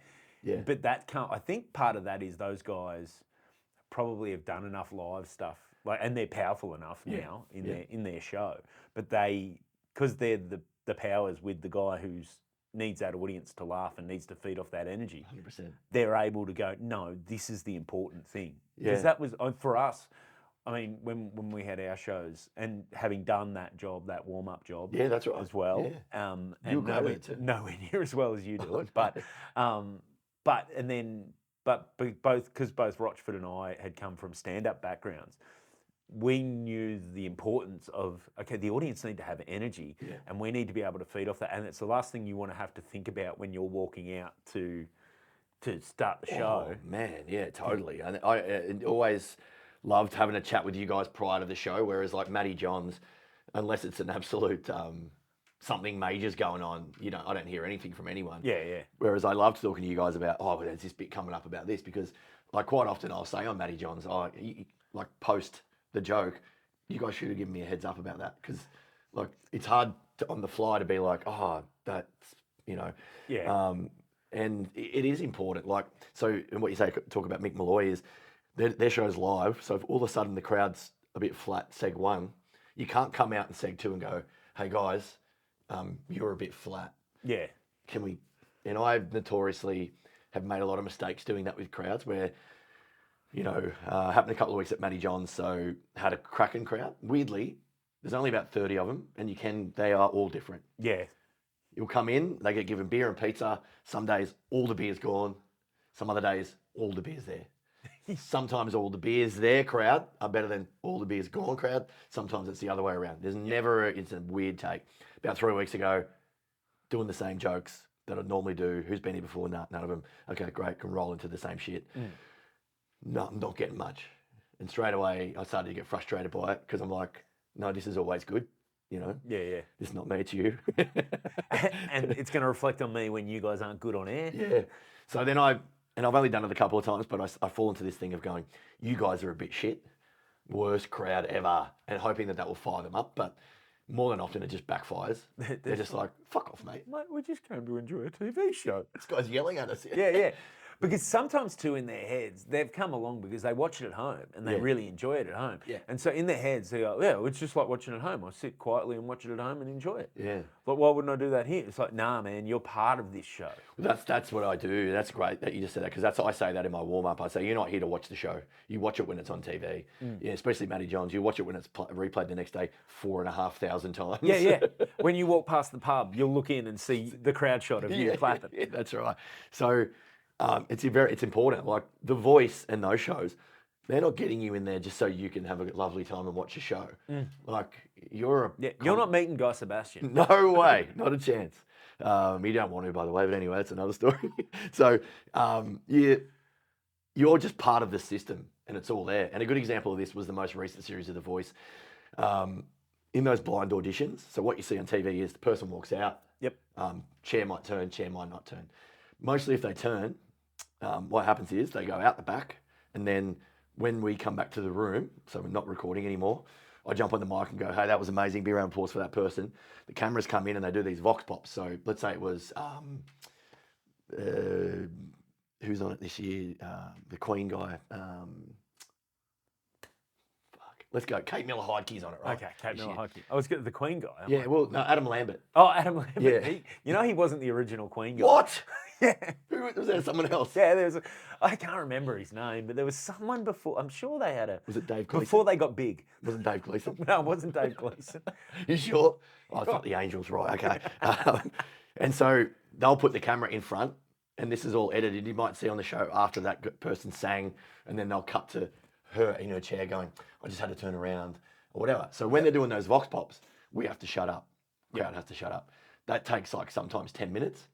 Yeah. but that can't. I think part of that is those guys probably have done enough live stuff, like, and they're powerful enough now in their show. But because they're the powers with the guy who's needs that audience to laugh and needs to feed off that energy. 100%. They're able to go, no, this is the important thing. Yeah. Because that was for us. I mean, when we had our shows and having done that job, that warm up job, Yeah, that's right. as well. Yeah. And You're great at it too. nowhere near as well as you do it, but both because both Rochford and I had come from stand up backgrounds, we knew the importance of, okay, the audience need to have energy and we need to be able to feed off that. And it's the last thing you want to have to think about when you're walking out to start the show. Oh, man, yeah, totally. And I always loved having a chat with you guys prior to the show, whereas like Matty Johns, unless it's an absolute something major's going on, I don't hear anything from anyone. Yeah, yeah. Whereas I loved talking to you guys about, oh, there's this bit coming up about this, because like quite often I'll say on Matty Johns, like post the joke, you guys should have given me a heads up about that, because like it's hard on the fly to be like, oh, that's, Yeah. and it is important. Like, so, and what you say, talk about Mick Malloy is their show's live. So if all of a sudden the crowd's a bit flat, seg 1, you can't come out in seg 2 and go, hey guys, you're a bit flat. Yeah. Can we? And I notoriously have made a lot of mistakes doing that with crowds where, happened a couple of weeks at Matty Johns, so had a cracking crowd. Weirdly, there's only about 30 of them, and they are all different. Yeah. You'll come in, they get given beer and pizza. Some days, all the beer's gone. Some other days, all the beer's there. Sometimes all the beers there crowd are better than all the beers gone crowd. Sometimes it's the other way around. There's never, it's a weird take. About 3 weeks ago, doing the same jokes that I normally do. Who's been here before? None of them. Okay, great, can roll into the same shit. No, I'm not getting much. And straight away, I started to get frustrated by it because I'm like, no, this is always good. Yeah, yeah. This is not me, it's you. And it's going to reflect on me when you guys aren't good on air. Yeah. So then I've only done it a couple of times, but I fall into this thing of going, you guys are a bit shit. Worst crowd ever. And hoping that will fire them up. But more than often, it just backfires. They're just like, fuck off, mate. Mate, we just came to enjoy a TV show. This guy's yelling at us. Yeah, yeah. Because sometimes too in their heads, they've come along because they watch it at home and they really enjoy it at home. Yeah. And so in their heads, they go, yeah, it's just like watching at home. I sit quietly and watch it at home and enjoy it. Yeah. But why wouldn't I do that here? It's like, nah, man, you're part of this show. Well, that's what I do. That's great that you just said that, because I say that in my warm-up. I say, you're not here to watch the show. You watch it when it's on TV. Yeah, especially Matty Johns. You watch it when it's replayed the next day 4,500 times. Yeah, yeah. When you walk past the pub, you'll look in and see the crowd shot of you clapping. Yeah, that's right. So it's important. Like The Voice and those shows, they're not getting you in there just so you can have a lovely time and watch a show. Like you're not meeting Guy Sebastian. No way, not a chance. You don't want to, by the way. But anyway, that's another story. So you're just part of the system, and it's all there. And a good example of this was the most recent series of The Voice. In those blind auditions, so what you see on TV is the person walks out. Yep. Chair might turn, chair might not turn. Mostly, if they turn, what happens is they go out the back, and then when we come back to the room, so we're not recording anymore, I jump on the mic and go, hey, that was amazing, big round of applause for that person. The cameras come in and they do these vox pops. So let's say it was, who's on it this year? The Queen guy. let's go. Kate Miller-Heidke's on it, right? Okay, Kate This Miller year. Heidke. I was getting the Queen guy. I'm Yeah, like, well, no, Adam Lambert. oh, Adam Lambert. Yeah. He wasn't the original Queen guy. What? Yeah. Who was there? Someone else? Yeah, I can't remember his name, but there was someone before. I'm sure they had a. Was it Dave Gleason? Before they got big. Wasn't Dave Gleason? No, it wasn't Dave Gleason. You sure? Oh, it's not the Angels, right? Okay. And so they'll put the camera in front, and this is all edited. You might see on the show after that person sang, and then they'll cut to her in her chair going, I just had to turn around, or whatever. So when they're doing those vox pops, we have to shut up. Crowd has to shut up. That takes like sometimes 10 minutes.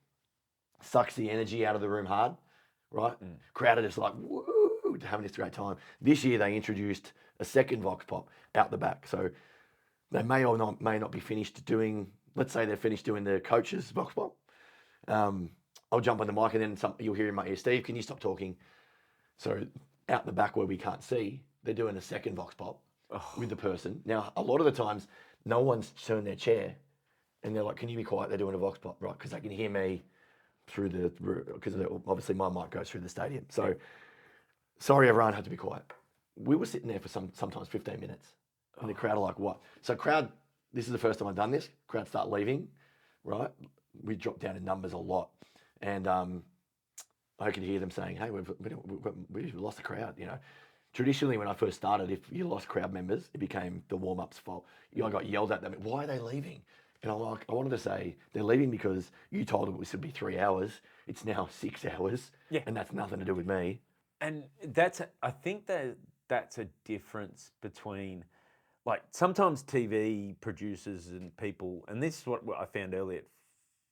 Sucks the energy out of the room hard, right? Crowd are just like, woo, having this great time. This year they introduced a second vox pop out the back. So they may or may not be finished doing, let's say they're finished doing the coach's vox pop. I'll jump on the mic and then you'll hear in my ear, Steve, can you stop talking? So out the back where we can't see, they're doing a second vox pop with the person. Now, a lot of the times, no one's turned their chair and they're like, can you be quiet? They're doing a vox pop, right? Because they can hear me through because obviously my mic goes through the stadium. So sorry, everyone had to be quiet. We were sitting there for sometimes 15 minutes and the crowd are like, what? So crowd, this is the first time I've done this. Crowd start leaving, right? We dropped down in numbers a lot. And I could hear them saying, hey, we've lost the crowd, you know. Traditionally, when I first started, if you lost crowd members, it became the warm-up's fault. I got yelled at them, why are they leaving? And I wanted to say, they're leaving because you told them it would be 3 hours. It's now 6 hours, and that's nothing to do with me. And I think that's a difference between, like, sometimes TV producers and people, and this is what I found earlier at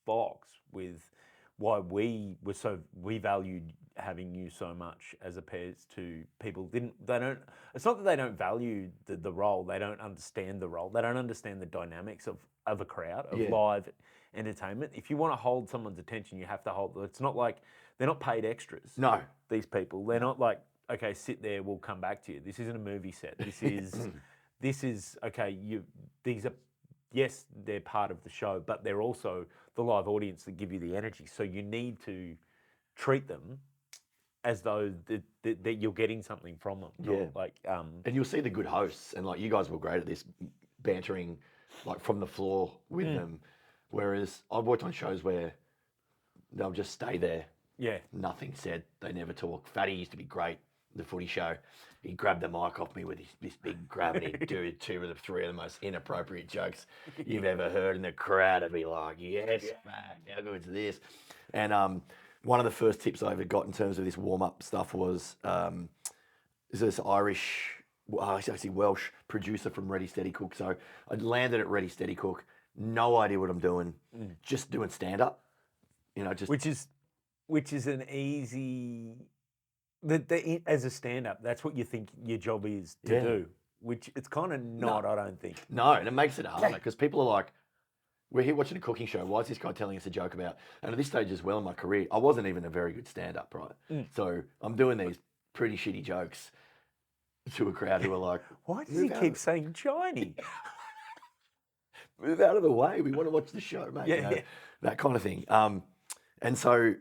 Fox with why we valued having you so much as opposed to people it's not that they don't value the role, they don't understand the role, they don't understand the dynamics of a crowd, of live entertainment. If you want to hold someone's attention, you have to hold, it's not like, they're not paid extras. No. These people, they're not like, okay, sit there, we'll come back to you. This isn't a movie set. This is, okay, these are, yes, they're part of the show, but they're also the live audience that give you the energy. So you need to treat them as though that you're getting something from them. Yeah. Like, and you'll see the good hosts, and like you guys were great at this, bantering like from the floor with them. Whereas I've worked on shows where they'll just stay there. Yeah. Nothing said. They never talk. Fatty used to be great. The footy show. He grabbed the mic off me with this big grab and he'd do three of the most inappropriate jokes you've ever heard. And the crowd would be like, yes, man, how good's this? And one of the first tips I ever got in terms of this warm-up stuff was this Irish, actually Welsh producer from Ready Steady Cook. So I landed at Ready Steady Cook, no idea what I'm doing, just doing stand-up. You know, just which is an easy. As a stand-up, that's what you think your job is to do, which it's kind of not, I don't think. No, and it makes it harder because people are like, we're here watching a cooking show. Why is this guy telling us a joke about? And at this stage as well in my career, I wasn't even a very good stand-up, right? So I'm doing these pretty shitty jokes to a crowd who are like, why does he keep saying Chinese? Move out of the way. We want to watch the show, mate. Yeah, you know, that kind of thing. And so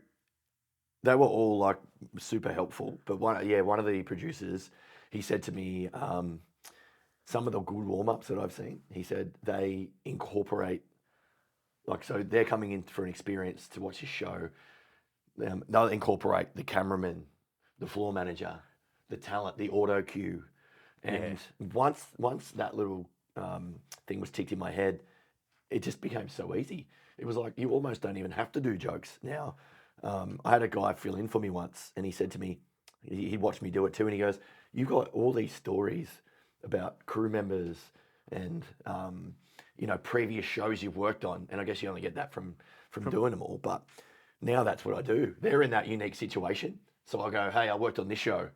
they were all like super helpful. But one of the producers, he said to me, some of the good warm-ups that I've seen, he said they incorporate, like, so they're coming in for an experience to watch his show. They'll incorporate the cameraman, the floor manager, the talent, the auto cue. And once that little thing was ticked in my head, it just became so easy. It was like, you almost don't even have to do jokes now. I had a guy fill in for me once, and he said to me, he watched me do it too, and he goes, "You've got all these stories about crew members and previous shows you've worked on, and I guess you only get that from doing them all. But now that's what I do. They're in that unique situation, so I go, hey, I worked on this show.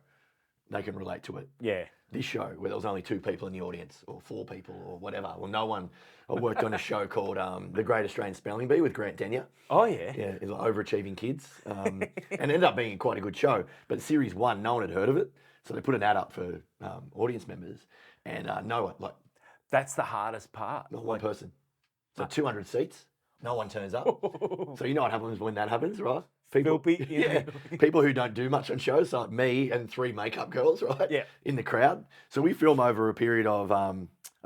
They can relate to it. Yeah. This show where there was only 2 people in the audience or 4 people or whatever. Well, no one. I worked on a show called The Great Australian Spelling Bee with Grant Denyer. Oh, yeah. Yeah, it's like overachieving kids. And it ended up being quite a good show. But series 1, no one had heard of it. So they put an ad up for audience members. And no one, like... That's the hardest part. Not one person. So 200 seats, no one turns up. So you know what happens when that happens, right? people, Philp, yeah, people who don't do much on shows, so like me and 3 makeup girls, right? Yeah. In the crowd. So we film over a period of, I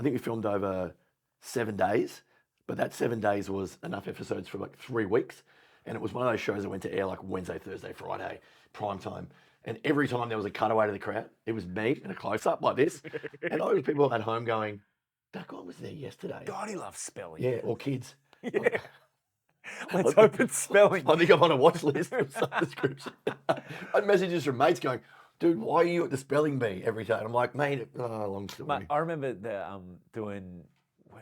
think we filmed over 7 days, but that 7 days was enough episodes for like 3 weeks. And it was one of those shows that went to air like Wednesday, Thursday, Friday, prime time. And every time there was a cutaway to the crowd, it was me in a close up like this. And I was people at home going, that guy was there yesterday. God, he loves spelling. Yeah, or kids. Yeah. Let's hope it's spelling. I think I'm on a watch list of some description. I had messages from mates going, dude, why are you at the spelling bee every day? And I'm like, mate, long story. Mate, I remember when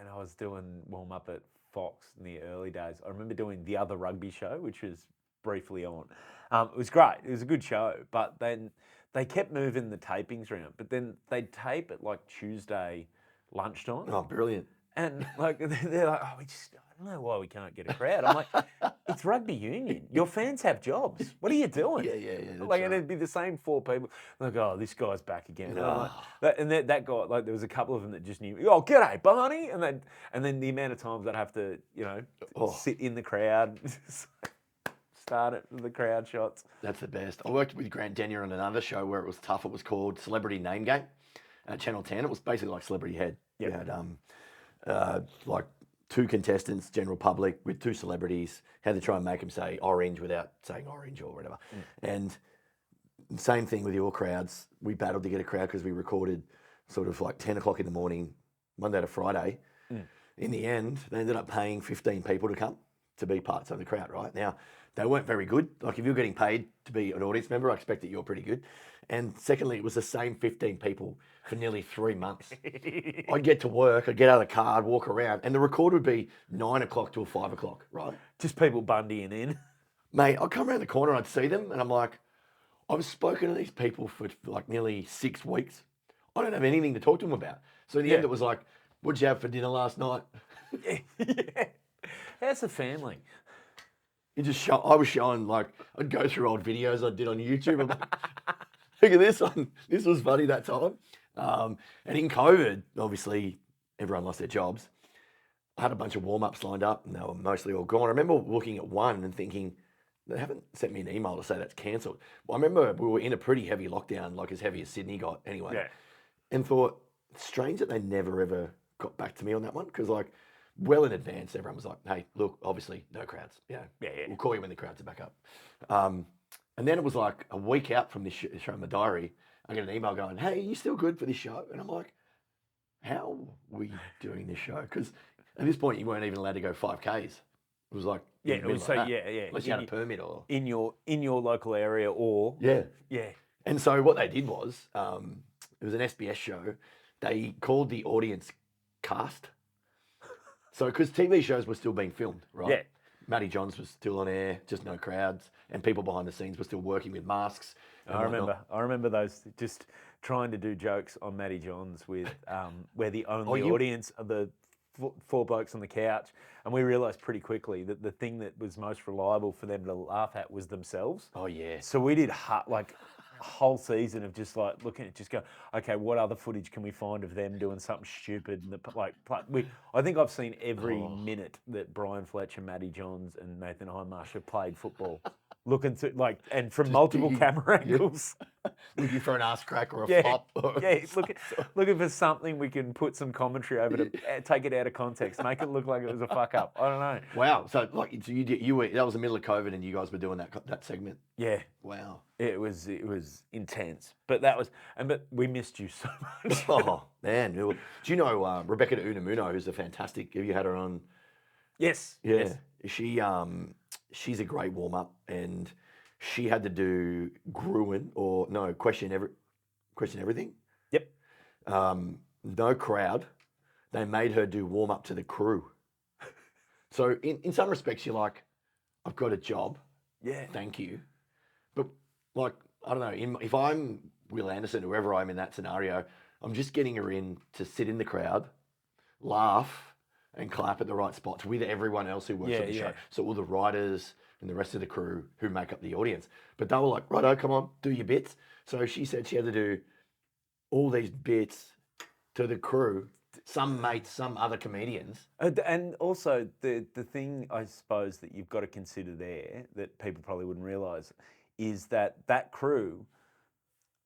I was doing warm up at Fox in the early days. I remember doing the other rugby show, which was briefly on. It was great. It was a good show, but then they kept moving the tapings around. But then they'd tape at like Tuesday lunchtime. Oh, brilliant. And like they're like, I don't know why we can't get a crowd. I'm like, it's rugby union. Your fans have jobs. What are you doing? Yeah. Like, and it'd be the same 4 people. Like, oh, this guy's back again. And, I'm like, that guy, like, there was a couple of them that just knew. Oh, g'day, Barney. And then the amount of times I'd have to, sit in the crowd, start it with the crowd shots. That's the best. I worked with Grant Denyer on another show where it was tough. It was called Celebrity Name Game at Channel 10. It was basically like Celebrity Head. Yep. You had like 2 contestants, general public, with 2 celebrities, had to try and make them say orange without saying orange or whatever. And same thing with your crowds. We battled to get a crowd because we recorded sort of like 10 o'clock in the morning, Monday to Friday. In the end, they ended up paying 15 people to come to be parts of the crowd, right? Now, they weren't very good. Like if you're getting paid to be an audience member, I expect that you're pretty good. And secondly, it was the same 15 people for nearly 3 months. I'd get to work, I'd get out of the car, I'd walk around, and the record would be 9 o'clock till 5 o'clock, right? Just people bundying in. Mate, I'd come around the corner, I'd see them, and I'm like, I've spoken to these people for like nearly 6 weeks. I don't have anything to talk to them about. So in the end, it was like, what'd you have for dinner last night? Yeah. How's the family? I was showing, like, I'd go through old videos I did on YouTube. I'm like, look at this one. This was funny that time. And in COVID, obviously, everyone lost their jobs. I had a bunch of warm-ups lined up, and they were mostly all gone. I remember looking at one and thinking, they haven't sent me an email to say that's cancelled. Well, I remember we were in a pretty heavy lockdown, like as heavy as Sydney got anyway. Yeah. And thought, it's strange that they never ever got back to me on that one, because like, well in advance, everyone was like, hey, look, obviously no crowds. Yeah. We'll call you when the crowds are back up. And then it was like a week out from this show in my diary, I get an email going, hey, are you still good for this show? And I'm like, how are we doing this show? Because at this point, you weren't even allowed to go 5Ks. It was like, unless you had a permit or in your local area or yeah. And so what they did was, it was an SBS show. They called the audience cast. So, because TV shows were still being filmed, right? Yeah. Matty Johns was still on air, just no crowds, and people behind the scenes were still working with masks. I remember those, just trying to do jokes on Matty Johns with where the only audience are the 4 blokes on the couch, and we realised pretty quickly that the thing that was most reliable for them to laugh at was themselves. Oh yeah. So we did like a whole season of just like looking at, just go, okay, what other footage can we find of them doing something stupid? And I think I've seen every minute that Brian Fletcher, Matty Johns, and Nathan Hindmarsh have played football. Looking to and from just multiple camera angles. Looking for an ass crack or a flop. Looking for something we can put some commentary over to take it out of context, make it look like it was a fuck up. I don't know. Wow. So you were that was the middle of COVID and you guys were doing that segment. Yeah. Wow. It was intense, but but we missed you so much. Oh man, do you know Rebecca de Unamuno, who's a fantastic? Have you had her on? Yes. Yeah. Yes. She's a great warm up, and she had to do question everything. Yep. No crowd. They made her do warm up to the crew. So in some respects, you're like, I've got a job. Yeah. Thank you. But like, I don't know, if I'm Will Anderson, whoever I'm in that scenario, I'm just getting her in to sit in the crowd, laugh, and clap at the right spots with everyone else who works on the show. So all the writers and the rest of the crew who make up the audience. But they were like, righto, come on, do your bits. So she said she had to do all these bits to the crew some mates, some other comedians. And also the thing I suppose that you've got to consider there that people probably wouldn't realise is that crew,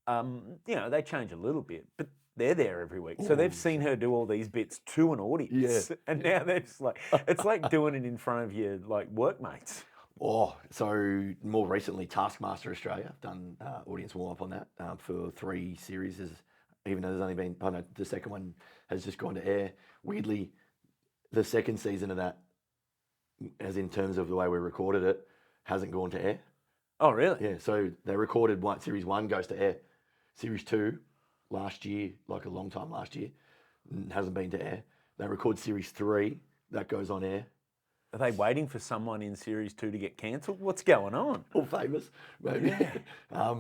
they change a little bit, but they're there every week. So they've seen her do all these bits to an audience. Yeah. And now they're just like, it's like doing it in front of your like workmates. Oh, so more recently, Taskmaster Australia, I've done audience warm-up on that for 3 series, even though there's only been, the second one has just gone to air. Weirdly, the second season of that, as in terms of the way we recorded it, hasn't gone to air. Oh, really? Yeah, so they recorded series 1 goes to air. Series 2, last year, like a long time last year, hasn't been to air. They record series 3, that goes on air. Are they waiting for someone in series 2 to get cancelled? What's going on? All famous, maybe. Yeah. I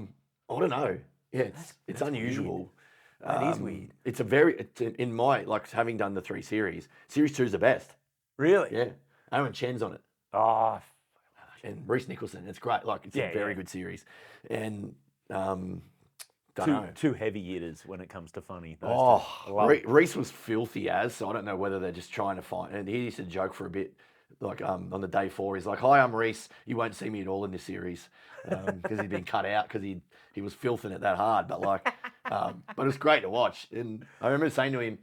don't know. Yeah, it's unusual. Weird. That is weird. It's in my, like, having done the 3 series, series 2 is the best. Really? Yeah. Aaron Chen's on it. Oh, And Reece Nicholson. It's great. Like, it's a very good series. And, don't know. Two heavy hitters when it comes to funny. Those Oh, two. I love it. Reece was filthy so I don't know whether they're just trying to find. And he used to joke for a bit, like on the day 4, he's like, "Hi, I'm Reece. You won't see me at all in this series," because he'd been cut out because he was filthing it that hard. But like, but it's great to watch. And I remember saying to him,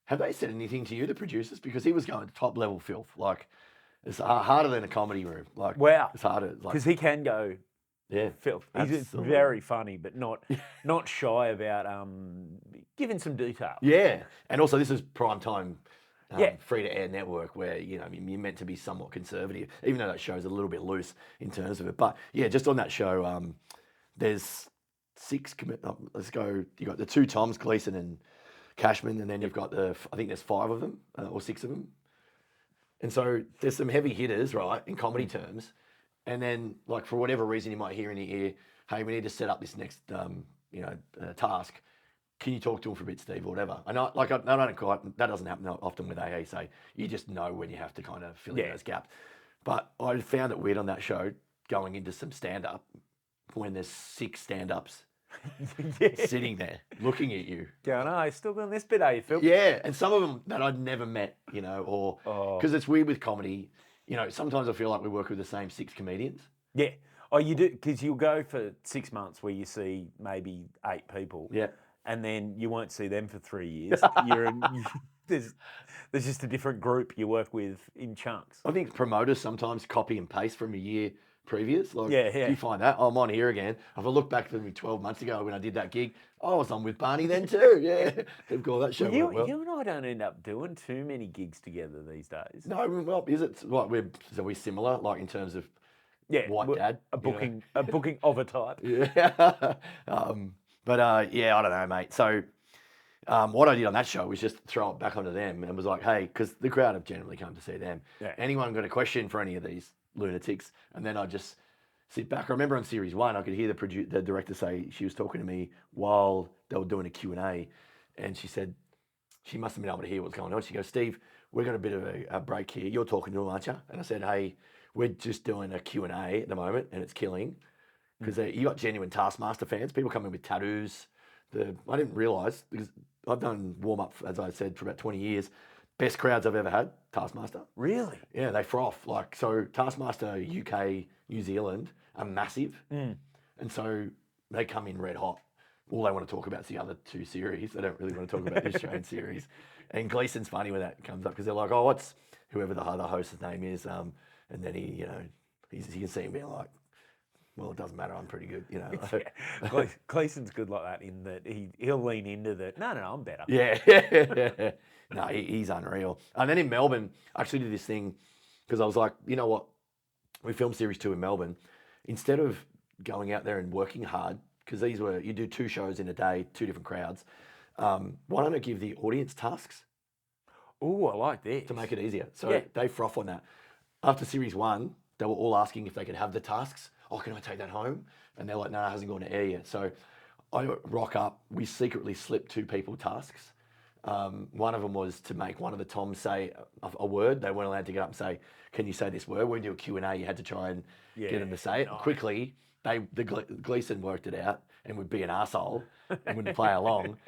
"Have they said anything to you, the producers?" Because he was going to top level filth. Like, it's harder than a comedy room. Like, Wow. it's harder. Like, Because he can go yeah, filth. He's just absolutely. very funny, but not shy about giving some detail. Yeah, and also this is prime time, Yeah. free to air network where you're meant to be somewhat conservative, even though that show's a little bit loose in terms of it. But yeah, just on that show, there's 6. Let's go. You got the 2 Toms, Gleeson and Cashman, and then you've got I think there's 5 of them or 6 of them. And so there's some heavy hitters, right, in comedy terms. And then, like, for whatever reason, you might hear in your ear, "Hey, we need to set up this next, task. Can you talk to him for a bit, Steve, or whatever?" And I don't quite, that doesn't happen often with AA, so you just know when you have to kind of fill in those gaps. But I found it weird on that show, going into some stand-up, when there's 6 stand-ups sitting there looking at you. Going, "Oh, he's still doing this bit, are you, Phil?" Yeah, and some of them that I'd never met, or Oh. because it's weird with comedy. Sometimes I feel like we work with the same 6 comedians. Yeah. Oh, you do, because you'll go for 6 months where you see maybe 8 people. Yeah. And then you won't see them for 3 years. There's just a different group you work with in chunks. I think promoters sometimes copy and paste from a year previous. Like, Yeah. do you find that? Oh, I'm on here again. If I look back to me 12 months ago when I did that gig, I was on with Barney then too. Yeah. They've got that show. Well, you and I don't end up doing too many gigs together these days. No, well, is it like we're similar, like in terms of white dad? A booking of a type. Yeah. Yeah, I don't know, mate. So what I did on that show was just throw it back onto them and was like, hey, because the crowd have generally come to see them. Yeah. Anyone got a question for any of these lunatics? And then I just sit back. I remember on series 1, I could hear the director say, she was talking to me while they were doing a Q&A, and she said, she must have been able to hear what's going on. She goes, "Steve, we've got a bit of a break here. You're talking to them, aren't you?" And I said, "Hey, we're just doing a Q&A at the moment, and it's killing." Because you got genuine Taskmaster fans, people coming with tattoos. I didn't realise, because I've done warm-up, as I said, for about 20 years. Best crowds I've ever had, Taskmaster. Really? Yeah, they froth. Like, so Taskmaster UK, New Zealand are massive. And so they come in red hot. All they want to talk about is the other 2 series. They don't really want to talk about the Australian series. And Gleeson's funny when that comes up, because they're like, "Oh, what's whoever the other host's name is?" And then he can see him being like, "Well, it doesn't matter. I'm pretty good." Yeah. Gleeson's good like that in that he'll lean into the, no, I'm better. Yeah. No, he's unreal. And then in Melbourne, I actually did this thing because I was like, you know what? We filmed series 2 in Melbourne. Instead of going out there and working hard, because you do 2 shows in a day, 2 different crowds. Why don't I give the audience tasks Oh, I like this. to make it easier? So they froth on that. After series 1, they were all asking if they could have the tasks. "Oh, can I take that home?" And they're like, "No, it hasn't gone to air yet." So I rock up. We secretly slip 2 people tasks. One of them was to make one of the Toms say a word. They weren't allowed to get up and say, "Can you say this word?" When we do a Q&A, you had to try and get them to say it. nice. Quickly, Gleeson worked it out and would be an arsehole and wouldn't play along.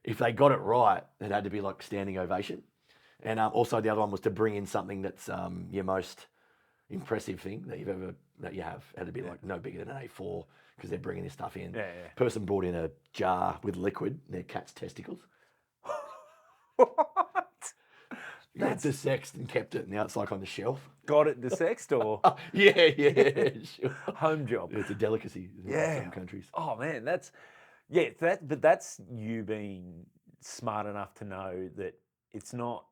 if they got it right, it had to be like standing ovation. And also the other one was to bring in something that's your most impressive thing that you have. It had to be like no bigger than an A4 because they're bringing this stuff in. Yeah. Person brought in a jar with liquid, their cat's testicles. What? That's dissexed and kept it, and now it's like on the shelf. Got it desexed or Yeah, sure. home job? It's a delicacy in some countries. Oh man, but that's you being smart enough to know that it's not.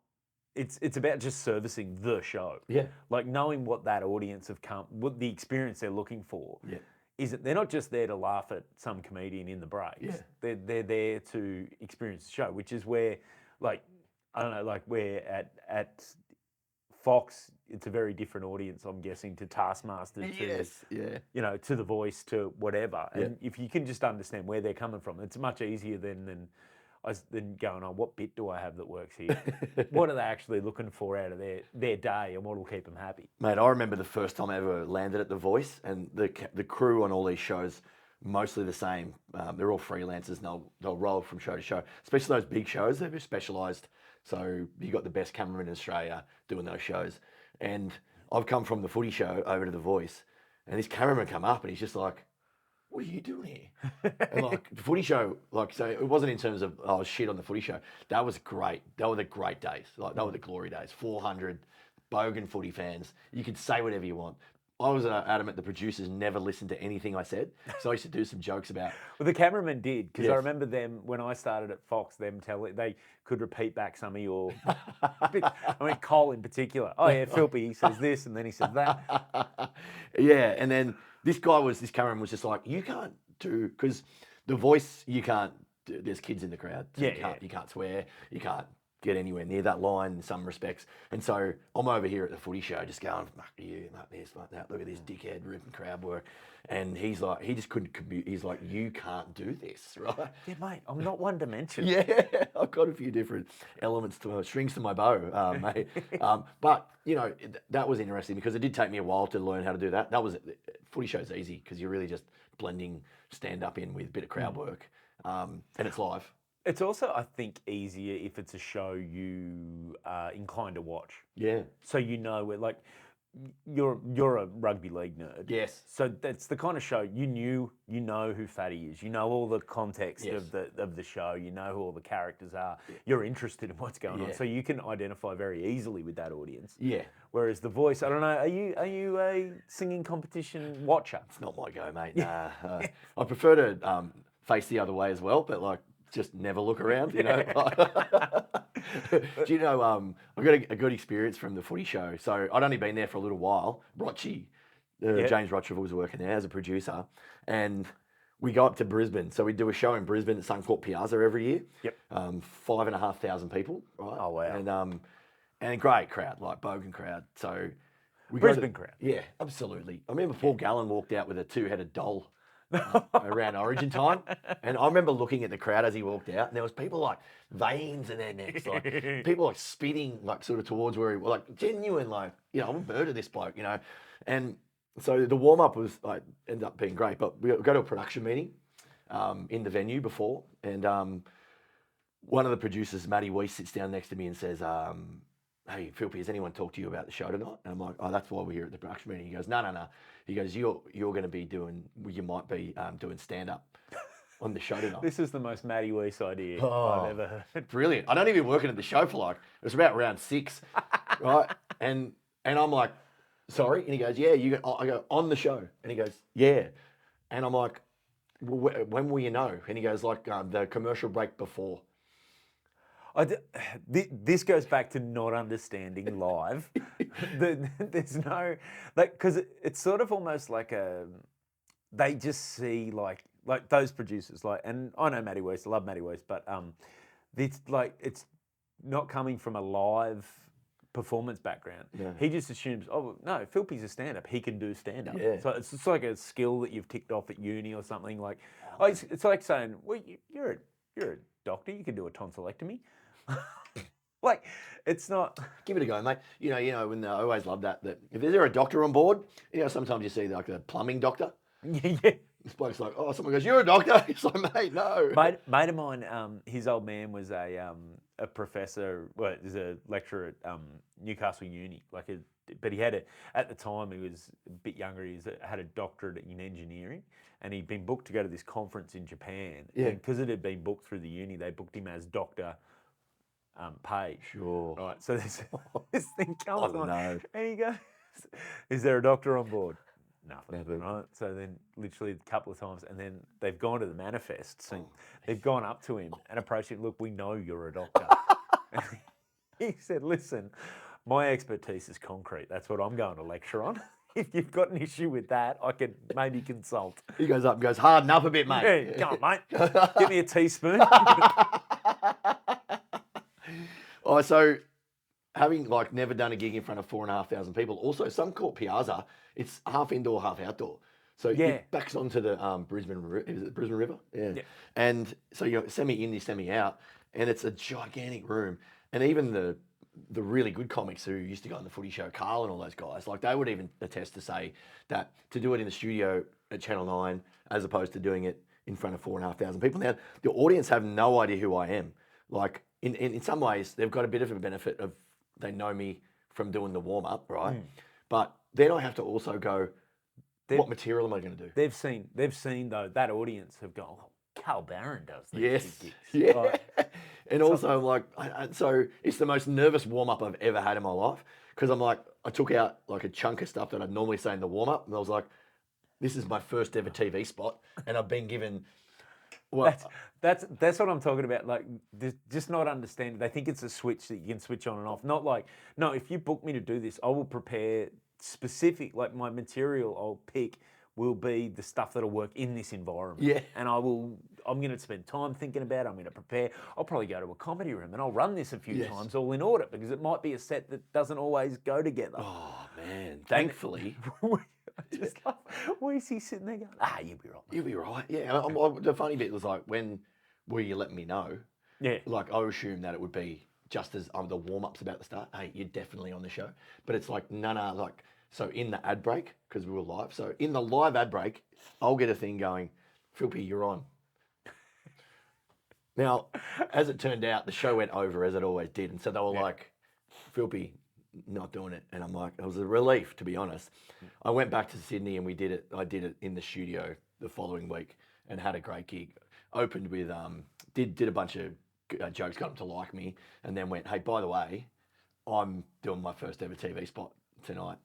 It's about just servicing the show. Yeah. Like knowing what that audience what the experience they're looking for. Yeah. Is that they're not just there to laugh at some comedian in the breaks. Yeah. They're there to experience the show, which is where, like, I don't know, like where at Fox, it's a very different audience, I'm guessing, to Taskmaster, to The Voice, to whatever. And if you can just understand where they're coming from, it's much easier than going, oh, what bit do I have that works here? What are they actually looking for out of their day, and what will keep them happy? Mate, I remember the first time I ever landed at The Voice, and the crew on all these shows, mostly the same. They're all freelancers, and they'll roll from show to show. Especially those big shows, they're specialised. So you got the best cameraman in Australia doing those shows. And I've come from the footy show over to The Voice, and this cameraman come up, and he's just like, what are you doing here? And like the footy show, like, so it wasn't in terms of, oh, shit on the footy show. That was great. That were the great days. Like, that were the glory days. 400 bogan footy fans. You could say whatever you want. I was adamant the producers never listened to anything I said. So I used to do some jokes about. Well, the cameraman did, because I Yes. remember them, when I started at Fox, them telling, they could repeat back some of your, I mean, Cole in particular. Oh yeah, Philp, he says this, and then he says that. Yeah, and then this cameraman was just like, you can't do, because The Voice, you can't, there's kids in the crowd. So you can't swear, you can't get anywhere near that line in some respects. And so I'm over here at the footy show just going, fuck you, fuck this, fuck that, look at this dickhead ripping crowd work. And he's like, he just couldn't commute. He's like, you can't do this, right? Yeah, mate, I'm not one dimensional. Yeah, I've got a few different elements to strings to my bow, mate. But you know, that was interesting because it did take me a while to learn how to do that. That was footy show's easy because you're really just blending stand up in with a bit of crowd work, and it's live. It's also, I think, easier if it's a show you are inclined to watch. Yeah. So you know where, like, you're a rugby league nerd. Yes. So that's the kind of show you know who Fatty is. You know all the context of the show. You know who all the characters are. Yeah. You're interested in what's going on, so you can identify very easily with that audience. Yeah. Whereas The Voice, I don't know. Are you a singing competition watcher? It's not my go, mate. Nah. I prefer to face the other way as well, but like, just never look around, you know. Do you know, I got a good experience from the footy show. So I'd only been there for a little while. Rochy, James Rochford was working there as a producer. And we go up to Brisbane. So we do a show in Brisbane at Suncorp Piazza every year. Yep. 5,500 people, right? Oh, wow. And a great crowd, like bogan crowd. So we Brisbane crowd. Yeah, absolutely. I remember Paul Gallen walked out with a two-headed doll around Origin time, and I remember looking at the crowd as he walked out, and there was people like veins in their necks, like people like spitting like sort of towards where he was, like genuine, like, you know, I'm a murder this bloke, you know. And so the warm up was like ended up being great, but we go to a production meeting in the venue before, and one of the producers, Matty Weiss, sits down next to me and says, hey, Philp, has anyone talked to you about the show tonight? And I'm like, oh, that's why we're here at the production meeting. He goes, no. He goes, you might be doing stand-up on the show tonight. This is the most Matty Weiss idea I've ever heard. Brilliant. I'd only been working at the show for like, it was about round 6, right? And I'm like, sorry? And he goes, yeah, I go, on the show. And he goes, yeah. And I'm like, well, when will you know? And he goes, like, the commercial break before. This goes back to not understanding live. There's no, like, because it's sort of almost like they just see like those producers, like, and I know Matty Weiss, I love Matty Weiss, but it's like, it's not coming from a live performance background. Yeah. He just assumes, oh no, Philpy's a stand-up, he can do stand-up. Yeah. So it's like a skill that you've ticked off at uni or something. Like, it's like saying, well, you're a doctor, you can do a tonsillectomy. Like, it's not. Give it a go, mate. You know, when I always love that if there's a doctor on board, you know, sometimes you see like a plumbing doctor, Yeah. This bloke's like, oh, someone goes, you're a doctor. He's like, mate, no. Mate of mine, his old man was a professor. Well, he's a lecturer at Newcastle Uni. But he had at the time he was a bit younger. Had a doctorate in engineering, and he'd been booked to go to this conference in Japan. Yeah. And because it had been booked through the uni, they booked him as Doctor Page. Sure. Right. So this thing comes on, no. and he goes, "Is there a doctor on board?" Nothing. Nothing. Right. So then, literally a couple of times, and then they've gone to the manifest. So they've gone up to him and approached him. Look, we know you're a doctor. And he said, "Listen, my expertise is concrete. That's what I'm going to lecture on. If you've got an issue with that, I could maybe consult." He goes up and goes, harden up a bit, mate. Yeah, come on, mate. Give me a teaspoon. Oh, so having like never done a gig in front of 4,500 people. Also, some court Piazza, it's half indoor, half outdoor. So Yeah. it backs onto the Brisbane River? Yeah. Yeah. And so you're semi in, semi out, and it's a gigantic room. And even the really good comics who used to go on the Footy Show, Carl and all those guys, like they would even attest to say that to do it in the studio at Channel 9 as opposed to doing it in front of 4,500 people. Now, the audience have no idea who I am. Like, in some ways, they've got a bit of a benefit of they know me from doing the warm-up, right? But then I have to also go, what material am I going to do? They've seen though, that audience have gone, oh, Carl Barron does these Yes. big gigs. Yeah. Like, And also, I'm like, so it's the most nervous warm-up I've ever had in my life because I'm like, I took out like a chunk of stuff that I'd normally say in the warm-up, and I was like, this is my first ever TV spot, and I've been given. Well, that's what I'm talking about. Like, just not understanding. They think it's a switch that you can switch on and off. Not like, no, if you book me to do this, I will prepare specific, like my material I'll pick will be the stuff that'll work in this environment. Yeah. And I'm going to spend time thinking about it. I'm going to prepare. I'll probably go to a comedy room and I'll run this a few Yes. times all in order because it might be a set that doesn't always go together. oh man, thankfully. I just love, where's he sitting there going, you'll be right, mate. You'll be right. Yeah. The funny bit was like, when were you letting me know? Yeah. Like, I assumed that it would be just as the warm-up's about to start. Hey, you're definitely on the show. But it's like, no, like, so in the ad break, because we were live. So in the live ad break, I'll get a thing going, Philp, you're on. Now, as it turned out, the show went over as it always did. And so they were like, Philp, not doing it. And I'm like, it was a relief, to be honest. I went back to Sydney and we did it. I did it in the studio the following week and had a great gig. Opened with, did a bunch of jokes, got them to like me, and then went, hey, by the way, I'm doing my first ever TV spot tonight,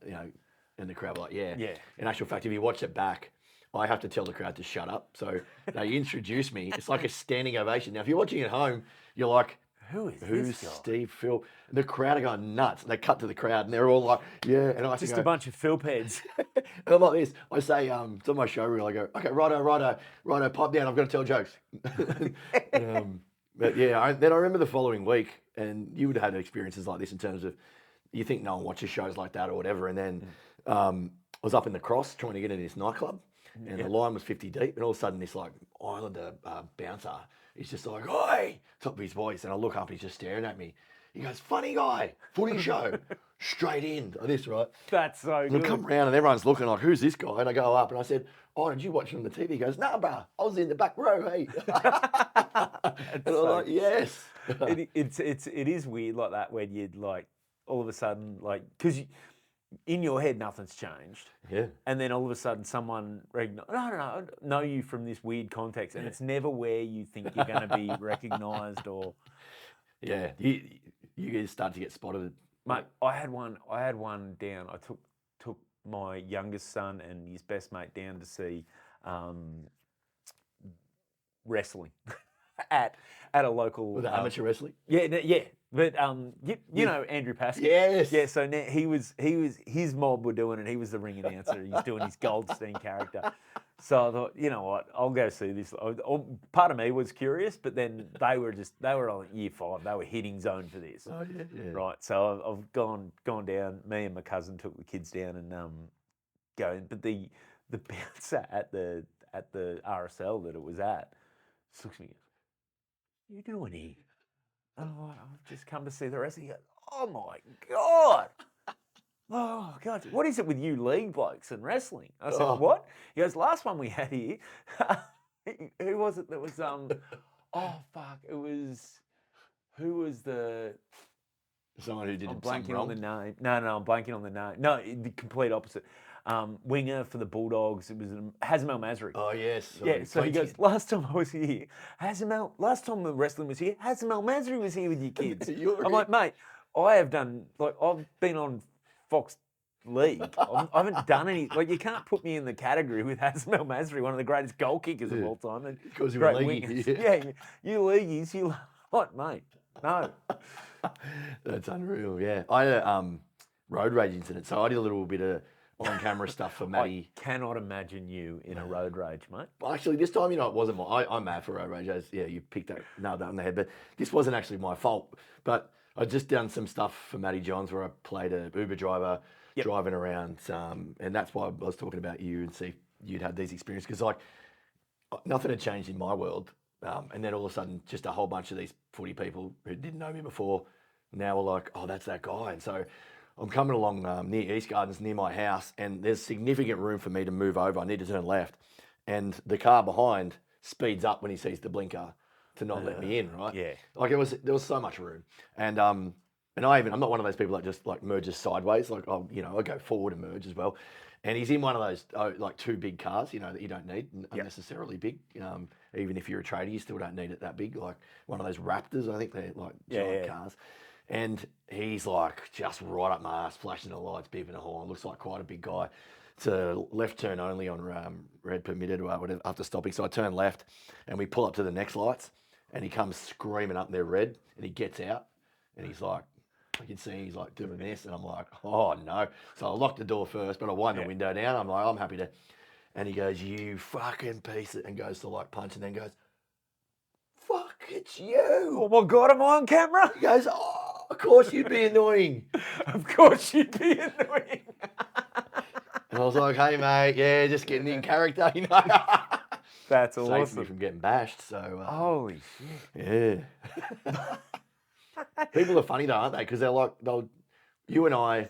and the crowd were like, yeah. In actual fact, if you watch it back, I have to tell the crowd to shut up. So they introduce me. It's like a standing ovation. Now, if you're watching at home, you're like, Who's who's this guy? Steve Philp? The crowd are going nuts. They cut to the crowd and they're all like, yeah. And I have to Just go, a bunch of Philp heads. and I'm like this. I say, it's on my show reel. I go, okay, righto, pipe down. I've got to tell jokes. But yeah, then I remember the following week, and you would have had experiences like this in terms of, you think no one watches shows like that or whatever. And then I was up in the Cross trying to get into this nightclub, and the line was 50 deep, and all of a sudden this like Islander bouncer, he's just like, oi, top of his voice, and I look up, and he's just staring at me. He goes, funny guy, footy show, straight in, like this, right? That's so And I good. come around and everyone's looking like, who's this guy? And I go up and I said, oh, did you watch it on the TV? He goes, nah, bruh, I was in the back row, hey. And I'm like, yes. It is weird like that when you'd like all of a sudden like because in your head nothing's changed. Yeah. And then all of a sudden someone I know you from this weird context, and it's never where you think you're going to be recognised or. Yeah, you guys start to get spotted. Mate, I had one down. I took my youngest son and his best mate down to see wrestling at a local With amateur wrestling? Yeah. But you know Andrew Pascal. Yes. Yeah. So now his mob were doing it. He was the ring announcer. He's doing his Goldstein character. So I thought, you know what, I'll go see this. Part of me was curious, but then they were on year 5. They were hitting zone for this. Oh yeah. Right. So I've gone down. Me and my cousin took the kids down and going. But the bouncer at the RSL that it was at just looks at me and goes, "What are you doing here?" Oh, I've just come to see the wrestling. He goes, "Oh my God. oh, God, what is it with you league blokes and wrestling? I said, Oh. what? He goes, last one we had here, who was it that was, oh, fuck, it was, who was the, Someone who did I'm something blanking on the wrong. name. No, I'm blanking on the name. No, the complete opposite. Winger for the Bulldogs, it was Hazmel Masri. Oh yes. Yeah, so he Clean goes, skin. last time I was here, last time the wrestling was here, Hazmel Masri was here with your kids. You're I'm like, mate, I've been on Fox League. I haven't done any, you can't put me in the category with Hazmel Masri, one of the greatest goal kickers of all time. And Because you're a great leaguey. wingers. Yeah. Yeah, you leagueies, you what, mate? No. That's unreal. Yeah, I had a road rage incident, so I did a little bit of on-camera stuff for Matty. I cannot imagine you in a road rage, mate. Well, actually, this time, it wasn't I'm mad for road rage. You picked that, nailed that on the head. But this wasn't actually my fault. But I'd just done some stuff for Matty Johns where I played a Uber driver driving around, and that's why I was talking about you and see if you'd had these experiences because nothing had changed in my world. And then all of a sudden, just a whole bunch of these footy people who didn't know me before now are like, oh, that's that guy. And so I'm coming along near East Gardens, near my house, and there's significant room for me to move over. I need to turn left. And the car behind speeds up when he sees the blinker to not let me in, right? Yeah. There was so much room. And I'm not one of those people that just merges sideways. I go forward and merge as well. And he's in one of those two big cars, that you don't need unnecessarily big. Even if you're a trader, you still don't need it that big. Like one of those Raptors, I think they're giant cars. And he's just right up my ass, flashing the lights, beeping the horn. Looks like quite a big guy. It's a left turn only on red permitted or whatever after stopping. So I turn left, and we pull up to the next lights, and he comes screaming up there red, and he gets out, and he's like. I can see he's doing this, and I'm like, oh no. So I locked the door first, but I wind the window down. I'm like, I'm happy to. And he goes, you fucking piece of, and goes to punch, and then goes, fuck, it's you. Oh my God, am I on camera? He goes, oh, of course you'd be annoying. Of course you'd be annoying. And I was like, hey mate, yeah, just getting in character, That's Saves me awesome. from getting bashed. So Holy shit. yeah. People are funny though, aren't they? Because you and I,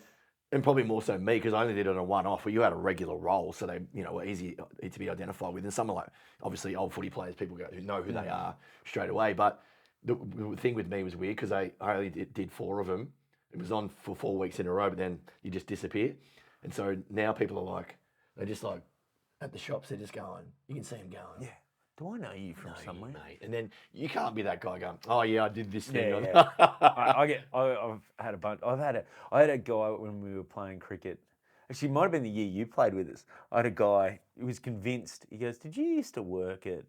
and probably more so me, because I only did it on a one-off, where you had a regular role, so they, were easy to be identified with. And some are obviously old footy players, people who know who they are straight away. But the thing with me was weird because I only did 4 of them. It was on for 4 weeks in a row, but then you just disappear. And so now people are they're just at the shops, they're just going, you can see them going. Yeah. Do I know you from somewhere? Mate. And then you can't be that guy going, oh yeah, I did this thing. Yeah. I've had a bunch. I had a guy when we were playing cricket. Actually, it might have been the year you played with us. I had a guy who was convinced. He goes, "Did you used to work at?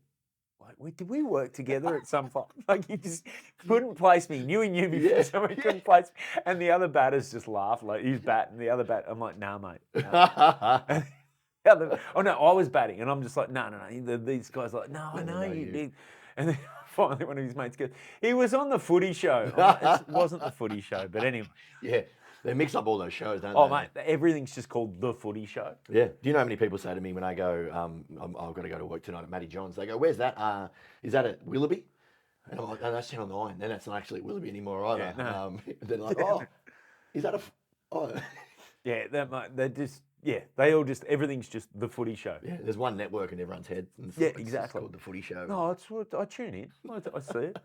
Did we work together at some point?" He just couldn't place me. Knew he knew me from somewhere. He couldn't place me. And the other batters just laughed. He's batting. The other bat. I'm like, nah, mate. Nah. Oh no, I was batting, and I'm just like, no. These guys are like, no, I know you did. And then finally, one of his mates goes, he was on the Footy Show. It wasn't the Footy Show, but anyway. Yeah, they mix up all those shows, don't they? Oh mate, everything's just called the Footy Show. Yeah. Do you know how many people say to me when I go, I've got to go to work tonight at Matty Johns? They go, where's that? Is that at Willoughby? And I'm like, no, that's Channel 9. Then that's not actually at Willoughby anymore either. Yeah, no. They're like, oh, is that Yeah, they're just. Yeah, they all just, everything's just the Footy Show. Yeah, there's one network in everyone's head. Exactly. It's called the Footy Show. No, it's what I tune in. I see it.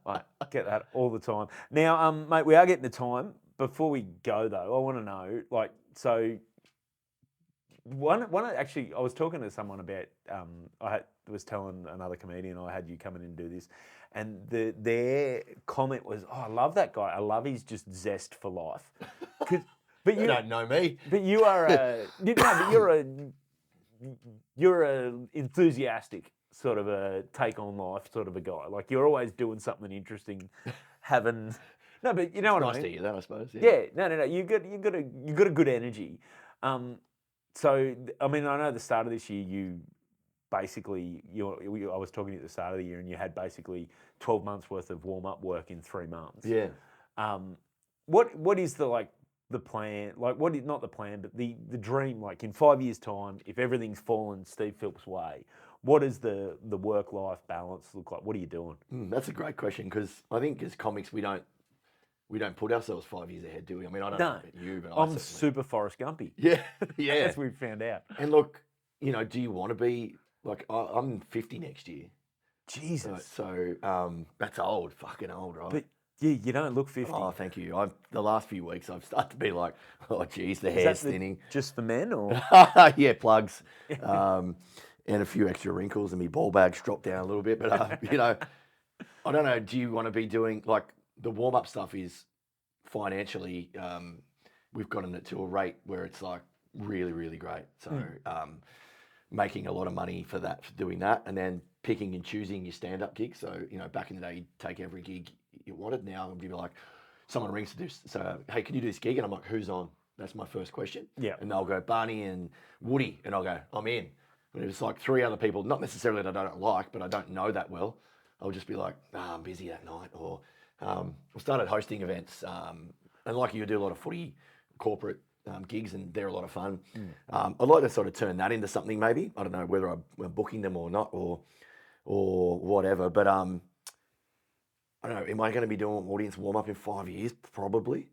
I get that all the time. Now, mate, we are getting to time. Before we go though, I want to know, actually, I was talking to someone about. Was telling another comedian I had you come in and do this, and their comment was, "Oh, I love that guy. I love his just zest for life." But you don't know me. But you are you're a enthusiastic sort of a take on life sort of a guy. You're always doing something interesting, having no, but you know what I mean. Nice to hear that, I suppose. Yeah. No. You got a good energy. So I mean, I know the start of this year you basically I was talking to you at the start of the year, and you had basically 12 months worth of warm up work in 3 months. Yeah. What is the plan, not the plan, but the dream, in 5 years' time, if everything's fallen Steve Philp's way, what does the work-life balance look like? What are you doing? That's a great question, because I think as comics we don't we don't put ourselves 5 years ahead, do we? I mean, I don't No. know about you, but I'm certainly. super Forrest Gumpy. Yeah, yeah. As we've found out. And look, you know, do you want to be like I'm 50 next year, Jesus. so that's old, fucking old, right? But you don't look 50. Oh, thank you. The last few weeks I've started to be like, oh, geez, the Is hair's that thinning. just for men or? Yeah, plugs, and a few extra wrinkles, and my ball bag's dropped down a little bit. But you know, I don't know. Do you want to be doing like the warm up stuff? Is financially, we've gotten it to a rate where it's like really, really great. So making a lot of money for that, for doing that, and then picking and choosing your stand up gigs. So you know, back in the day, you'd take every gig you wanted. Now I'm giving like someone rings to do so. Hey, can you do this gig? And I'm like, who's on? That's my first question. Yeah. And they'll go Barney and Woody, and I'll go, I'm in. And if it's like three other people, not necessarily that I don't like, but I don't know that well, I'll just be like, I'm busy that night. Or we started hosting events, and like you do a lot of footy corporate gigs, and they're a lot of fun. I'd like to sort of turn that into something maybe. I don't know whether I'm booking them or not, or whatever. But I don't know. Am I going to be doing audience warm up in 5 years? Probably.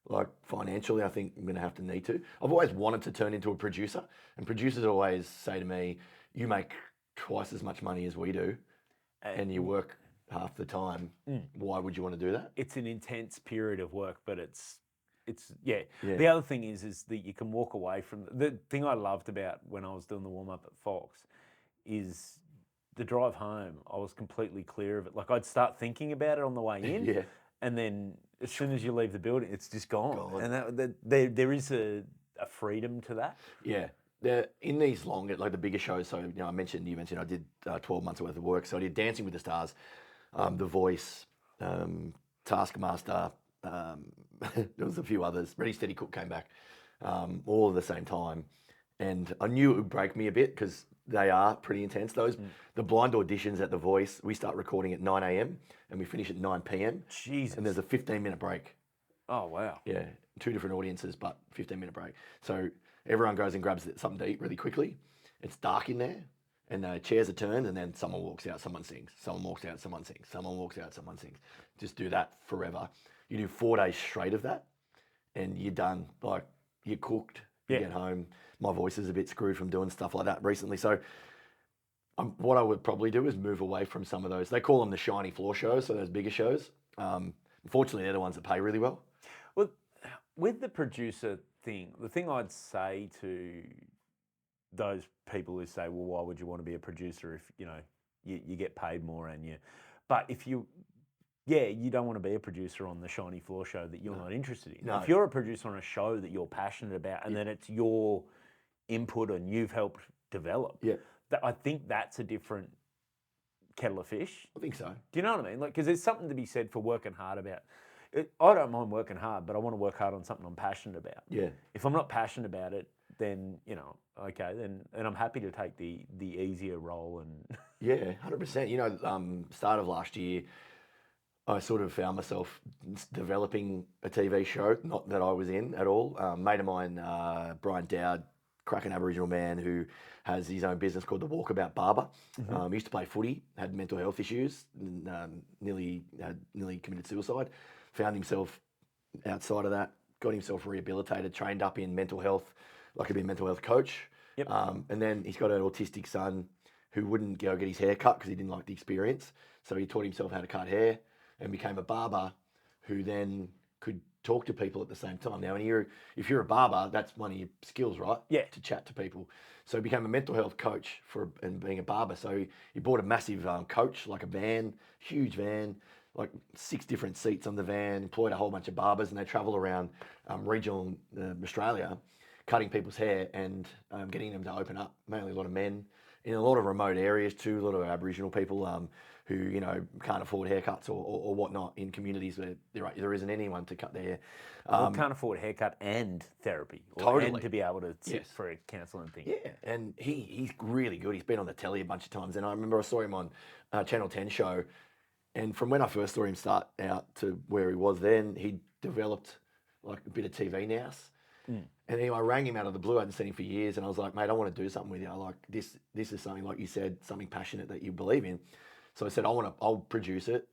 Like financially, I think I'm going to have to need to. I've always wanted to turn into a producer, and producers always say to me, "You make twice as much money as we do, and you work half the time. Why would you want to do that?" It's an intense period of work, but it's yeah. The other thing is that you can walk away from the thing I loved about when I was doing the warm up at Fox is the drive home. I was completely clear of it. Like I'd start thinking about it on the way in, and then as soon as you leave the building, it's just gone. And there is a freedom to that. Yeah. They're in these longer, like the bigger shows. So, you know, you mentioned I did 12 months worth of work. So I did Dancing with the Stars, The Voice, Taskmaster. There was a few others. Ready Steady Cook came back, all at the same time. And I knew it would break me a bit because they are pretty intense. The blind auditions at The Voice, we start recording at 9 a.m. and we finish at 9 p.m. Jesus. And there's a 15-minute break. Oh, wow. Yeah, 2 different audiences, but 15-minute break. So everyone goes and grabs something to eat really quickly. It's dark in there, and the chairs are turned, and then someone walks out, someone sings. Someone walks out, someone sings. Someone walks out, someone sings. Just do that forever. You do 4 days straight of that, and you're done. Like, you're cooked. You get home. My voice is a bit screwed from doing stuff like that recently. So what I would probably do is move away from some of those. They call them the shiny floor shows, so those bigger shows. Unfortunately, they're the ones that pay really well. Well, with the producer thing, the thing I'd say to those people who say, well, why would you want to be a producer if, you know, you get paid more and you... But if you... Yeah, you don't want to be a producer on the shiny floor show that you're not interested in. No. If you're a producer on a show that you're passionate about and then it's your input and you've helped develop, I think that's a different kettle of fish. I think so. Do you know what I mean? Like, because there's something to be said for working hard about it. I don't mind working hard, but I want to work hard on something I'm passionate about. Yeah. If I'm not passionate about it, then, you know, okay, then and I'm happy to take the easier role and... Yeah, 100%. You know, start of last year, I sort of found myself developing a TV show, not that I was in at all. Mate of mine, Brian Dowd, cracking Aboriginal man who has his own business called The Walkabout Barber. He used to play footy, had mental health issues, and, nearly committed suicide. Found himself outside of that, got himself rehabilitated, trained up in mental health, like to be a mental health coach. Yep. And then he's got an autistic son who wouldn't go get his hair cut because he didn't like the experience. So he taught himself how to cut hair and became a barber who then could talk to people at the same time. Now, if you're a barber, that's one of your skills, right? Yeah. To chat to people. So he became a mental health coach and being a barber. So he bought a massive coach, like a van, huge van, like 6 different seats on the van, employed a whole bunch of barbers, and they travel around regional Australia, cutting people's hair and getting them to open up, mainly a lot of men, in a lot of remote areas too, a lot of Aboriginal people who, you know, can't afford haircuts or whatnot in communities where there isn't anyone to cut their hair. Or can't afford a haircut and therapy. And to be able to sit for a counselling thing. Yeah, and he's really good. He's been on the telly a bunch of times. And I remember I saw him on Channel 10 show. And from when I first saw him start out to where he was then, he developed like a bit of TV nous. And anyway, I rang him out of the blue. I hadn't seen him for years. And I was like, mate, I want to do something with you. I like this is something, like you said, something passionate that you believe in. So I said, I'll produce it.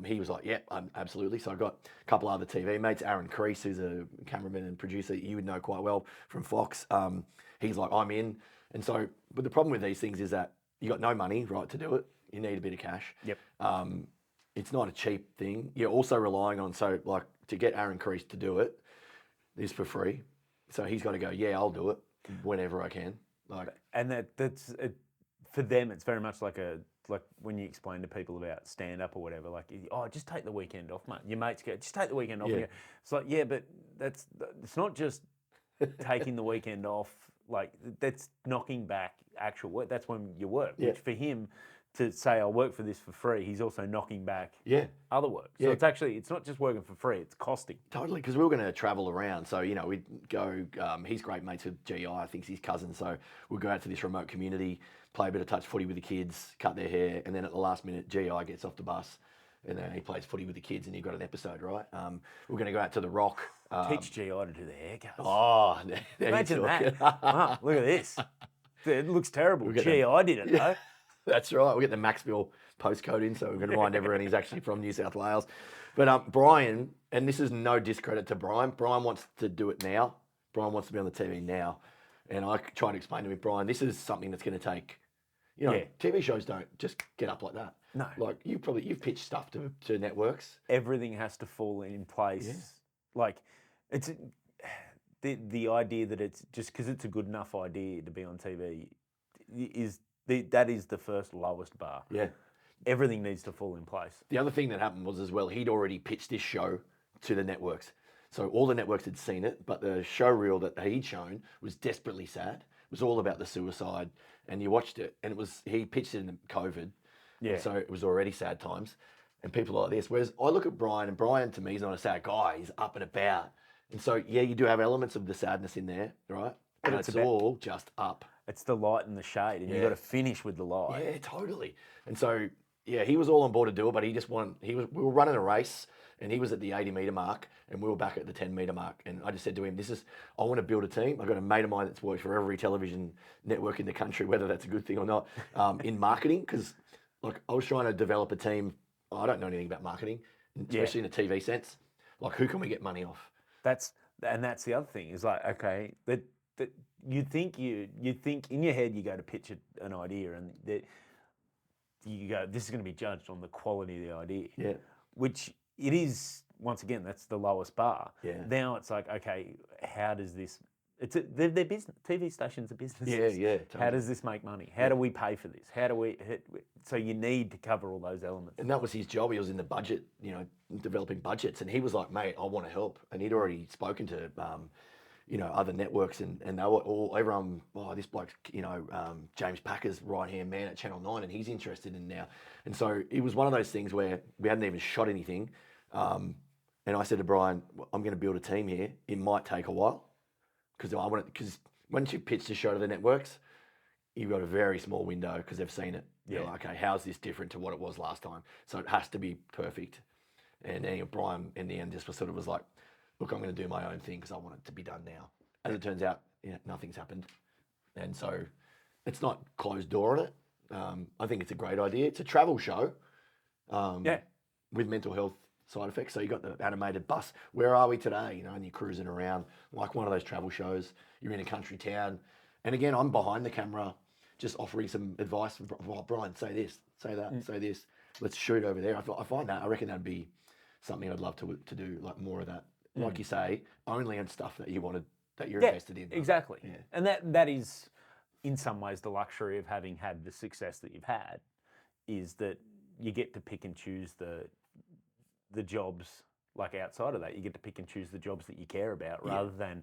he was like, yeah, absolutely. So I got a couple other TV mates. Aaron Crease, who's a cameraman and producer you would know quite well from Fox. He's like, I'm in. And so, but the problem with these things is that you got no money, right, to do it. You need a bit of cash. Yep. It's not a cheap thing. You're also relying on, so like to get Aaron Crease to do it is for free. So he's got to go, yeah, I'll do it whenever I can. Like, and that's it, for them. It's very much like when you explain to people about stand up or whatever. Like, oh, just take the weekend off, mate. Your mates go, just take the weekend off. Yeah. It's like, yeah, but it's not just taking the weekend off. Like, that's knocking back actual work. That's when you work. Yeah. Which for him to say I'll work for this for free, he's also knocking back yeah, other work. So it's not just working for free, it's costing. totally. Because we were going to travel around. So, you know, we'd go, he's great mates with GI, I think he's his cousin. So we'd go out to this remote community, play a bit of touch footy with the kids, cut their hair. And then at the last minute, GI gets off the bus and then he plays footy with the kids and you've got an episode, right? We're going to go out to the Rock. Teach GI to do the haircuts. Oh, Imagine that. Wow, look at this. It looks terrible. GI didn't know. That's right. We'll get the Maxville postcode in, so we're going to remind everyone he's actually from New South Wales. But Brian, and this is no discredit to Brian, Brian wants to do it now. Brian wants to be on the TV now. And I try to explain to him, Brian, this is something that's going to take, you know, TV shows don't just get up like that. No. Like you've pitched stuff to networks. Everything has to fall in place. Yeah. Like, it's the idea that it's just because it's a good enough idea to be on TV that is the first lowest bar. Yeah. Everything needs to fall in place. The other thing that happened was as well, he'd already pitched this show to the networks. So all the networks had seen it, but the show reel that he'd shown was desperately sad. It was all about the suicide. And you watched it, and he pitched it in COVID. Yeah. So it was already sad times. And people are like this. Whereas I look at Brian, and Brian to me is not a sad guy. He's up and about. And so, yeah, you do have elements of the sadness in there, right? But it's all just up. It's the light and the shade, and you've got to finish with the light. Yeah, totally. And so, yeah, he was all on board to do it, but we were running a race, and he was at the 80-metre mark, and we were back at the 10-metre mark. And I just said to him, I want to build a team. I've got a mate of mine that's worked for every television network in the country, whether that's a good thing or not, in marketing, because like I was trying to develop a team. I don't know anything about marketing, especially in a TV sense. Like, who can we get money off? That's the other thing is like, okay, that you think in your head you go to pitch an idea and that you go, this is going to be judged on the quality of the idea. Yeah. Which it is, once again, that's the lowest bar. Yeah. Now it's like, okay, how does this? They're business. TV stations are businesses. Yeah. Totally. How does this make money? How do we pay for this? How do we? So you need to cover all those elements. And that was his job. He was in the budget, developing budgets, and he was like, "Mate, I want to help." And he'd already spoken to, other networks, and they were everyone. Oh, this bloke, James Packer's right hand man at Channel 9, and he's interested in now. And so it was one of those things where we hadn't even shot anything, and I said to Brian, "I'm going to build a team here. It might take a while." Because once you pitch the show to the networks, you've got a very small window because they've seen it. Yeah. They're like, okay, how's this different to what it was last time? So it has to be perfect. And anyway, Brian, in the end, just was like, look, I'm going to do my own thing because I want it to be done now. As it turns out, nothing's happened. And so it's not closed door on it. I think it's a great idea. It's a travel show with mental health side effects. So you got the animated bus. Where are we today? And you're cruising around like one of those travel shows. You're in a country town. And again, I'm behind the camera just offering some advice. Brian, say this, say that, say this. Let's shoot over there. I find that. I reckon that'd be something I'd love to do, like more of that. Like you say, only on stuff that you're invested in. Exactly. Yeah. And that is, in some ways, the luxury of having had the success that you've had, is that you get to pick and choose the jobs, like outside of that, you get to pick and choose the jobs that you care about rather than,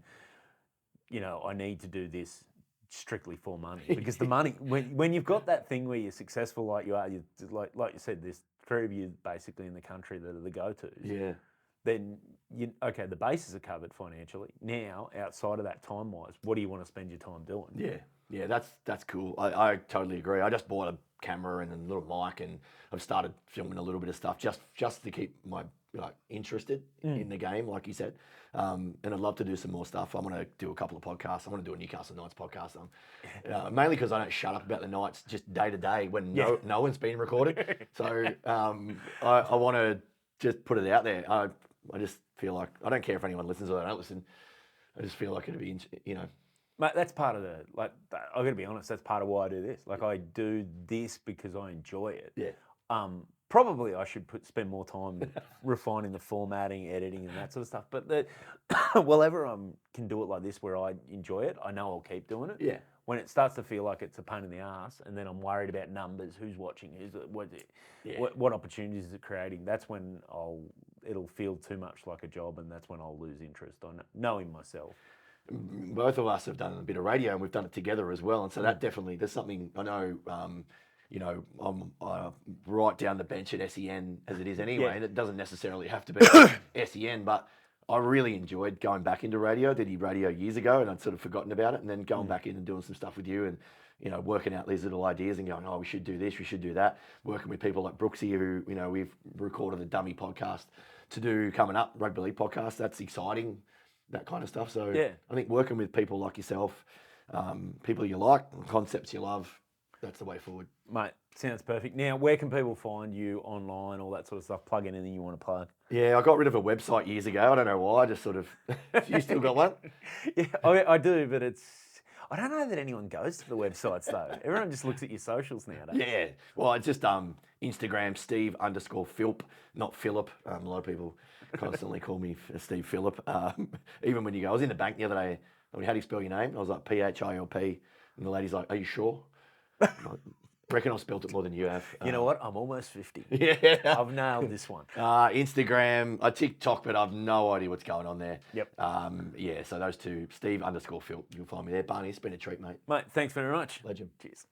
I need to do this strictly for money. Because the money, when you've got that thing where you're successful like you are, like you said, there's three of you basically in the country that are the go-tos. Yeah. Then, the bases are covered financially. Now, outside of that time-wise, what do you want to spend your time doing? Yeah, that's cool. I totally agree. I just bought a camera and a little mic, and I've started filming a little bit of stuff just to keep my like interested in the game, like you said. And I'd love to do some more stuff. I want to do a couple of podcasts. I want to do a Newcastle Knights podcast. Mainly because I don't shut up about the Knights just day to day when no one's been recorded. So I want to just put it out there. I just feel like I don't care if anyone listens or they don't listen. I just feel like it'd be, Mate, that's part of the, like, I've got to be honest, that's part of why I do this. Like, I do this because I enjoy it. Yeah. Probably I should spend more time refining the formatting, editing, and that sort of stuff. But whenever I can do it like this where I enjoy it, I know I'll keep doing it. Yeah. When it starts to feel like it's a pain in the ass, and then I'm worried about numbers, who's watching, what opportunities is it creating, that's when it'll feel too much like a job, and that's when I'll lose interest on knowing myself. Both of us have done a bit of radio, and we've done it together as well. And so that definitely, there's something I know. I'm right down the bench at SEN as it is anyway, and it doesn't necessarily have to be SEN, but I really enjoyed going back into radio. I did radio years ago, and I'd sort of forgotten about it, and then going back in and doing some stuff with you, and working out these little ideas and going, oh, we should do this, we should do that. Working with people like Brooksy, who we've recorded a dummy podcast to do coming up, rugby league podcast. That's exciting, that kind of stuff. So I think working with people like yourself, people you like, concepts you love, that's the way forward. Mate, sounds perfect. Now, where can people find you online, all that sort of stuff? Plug in anything you want to plug. Yeah, I got rid of a website years ago. I don't know why. I just sort of... You still got one? Yeah, I do, but I don't know that anyone goes to the websites, though. Everyone just looks at your socials nowadays. Yeah. Well, it's just Instagram, Steve_Philp, not Philip. A lot of people constantly call me Steve Philp. Even when I was in the bank the other day, how do you spell your name? I was like, PHILP. And the lady's like, are you sure? I reckon I've spelt it more than you have. You know what? I'm almost 50. Yeah. I've nailed this one. Instagram, TikTok, but I've no idea what's going on there. Yep. Yeah, so those two, Steve_Philp. You'll find me there. Barney, it's been a treat, mate. Mate, thanks very much. Legend. Cheers.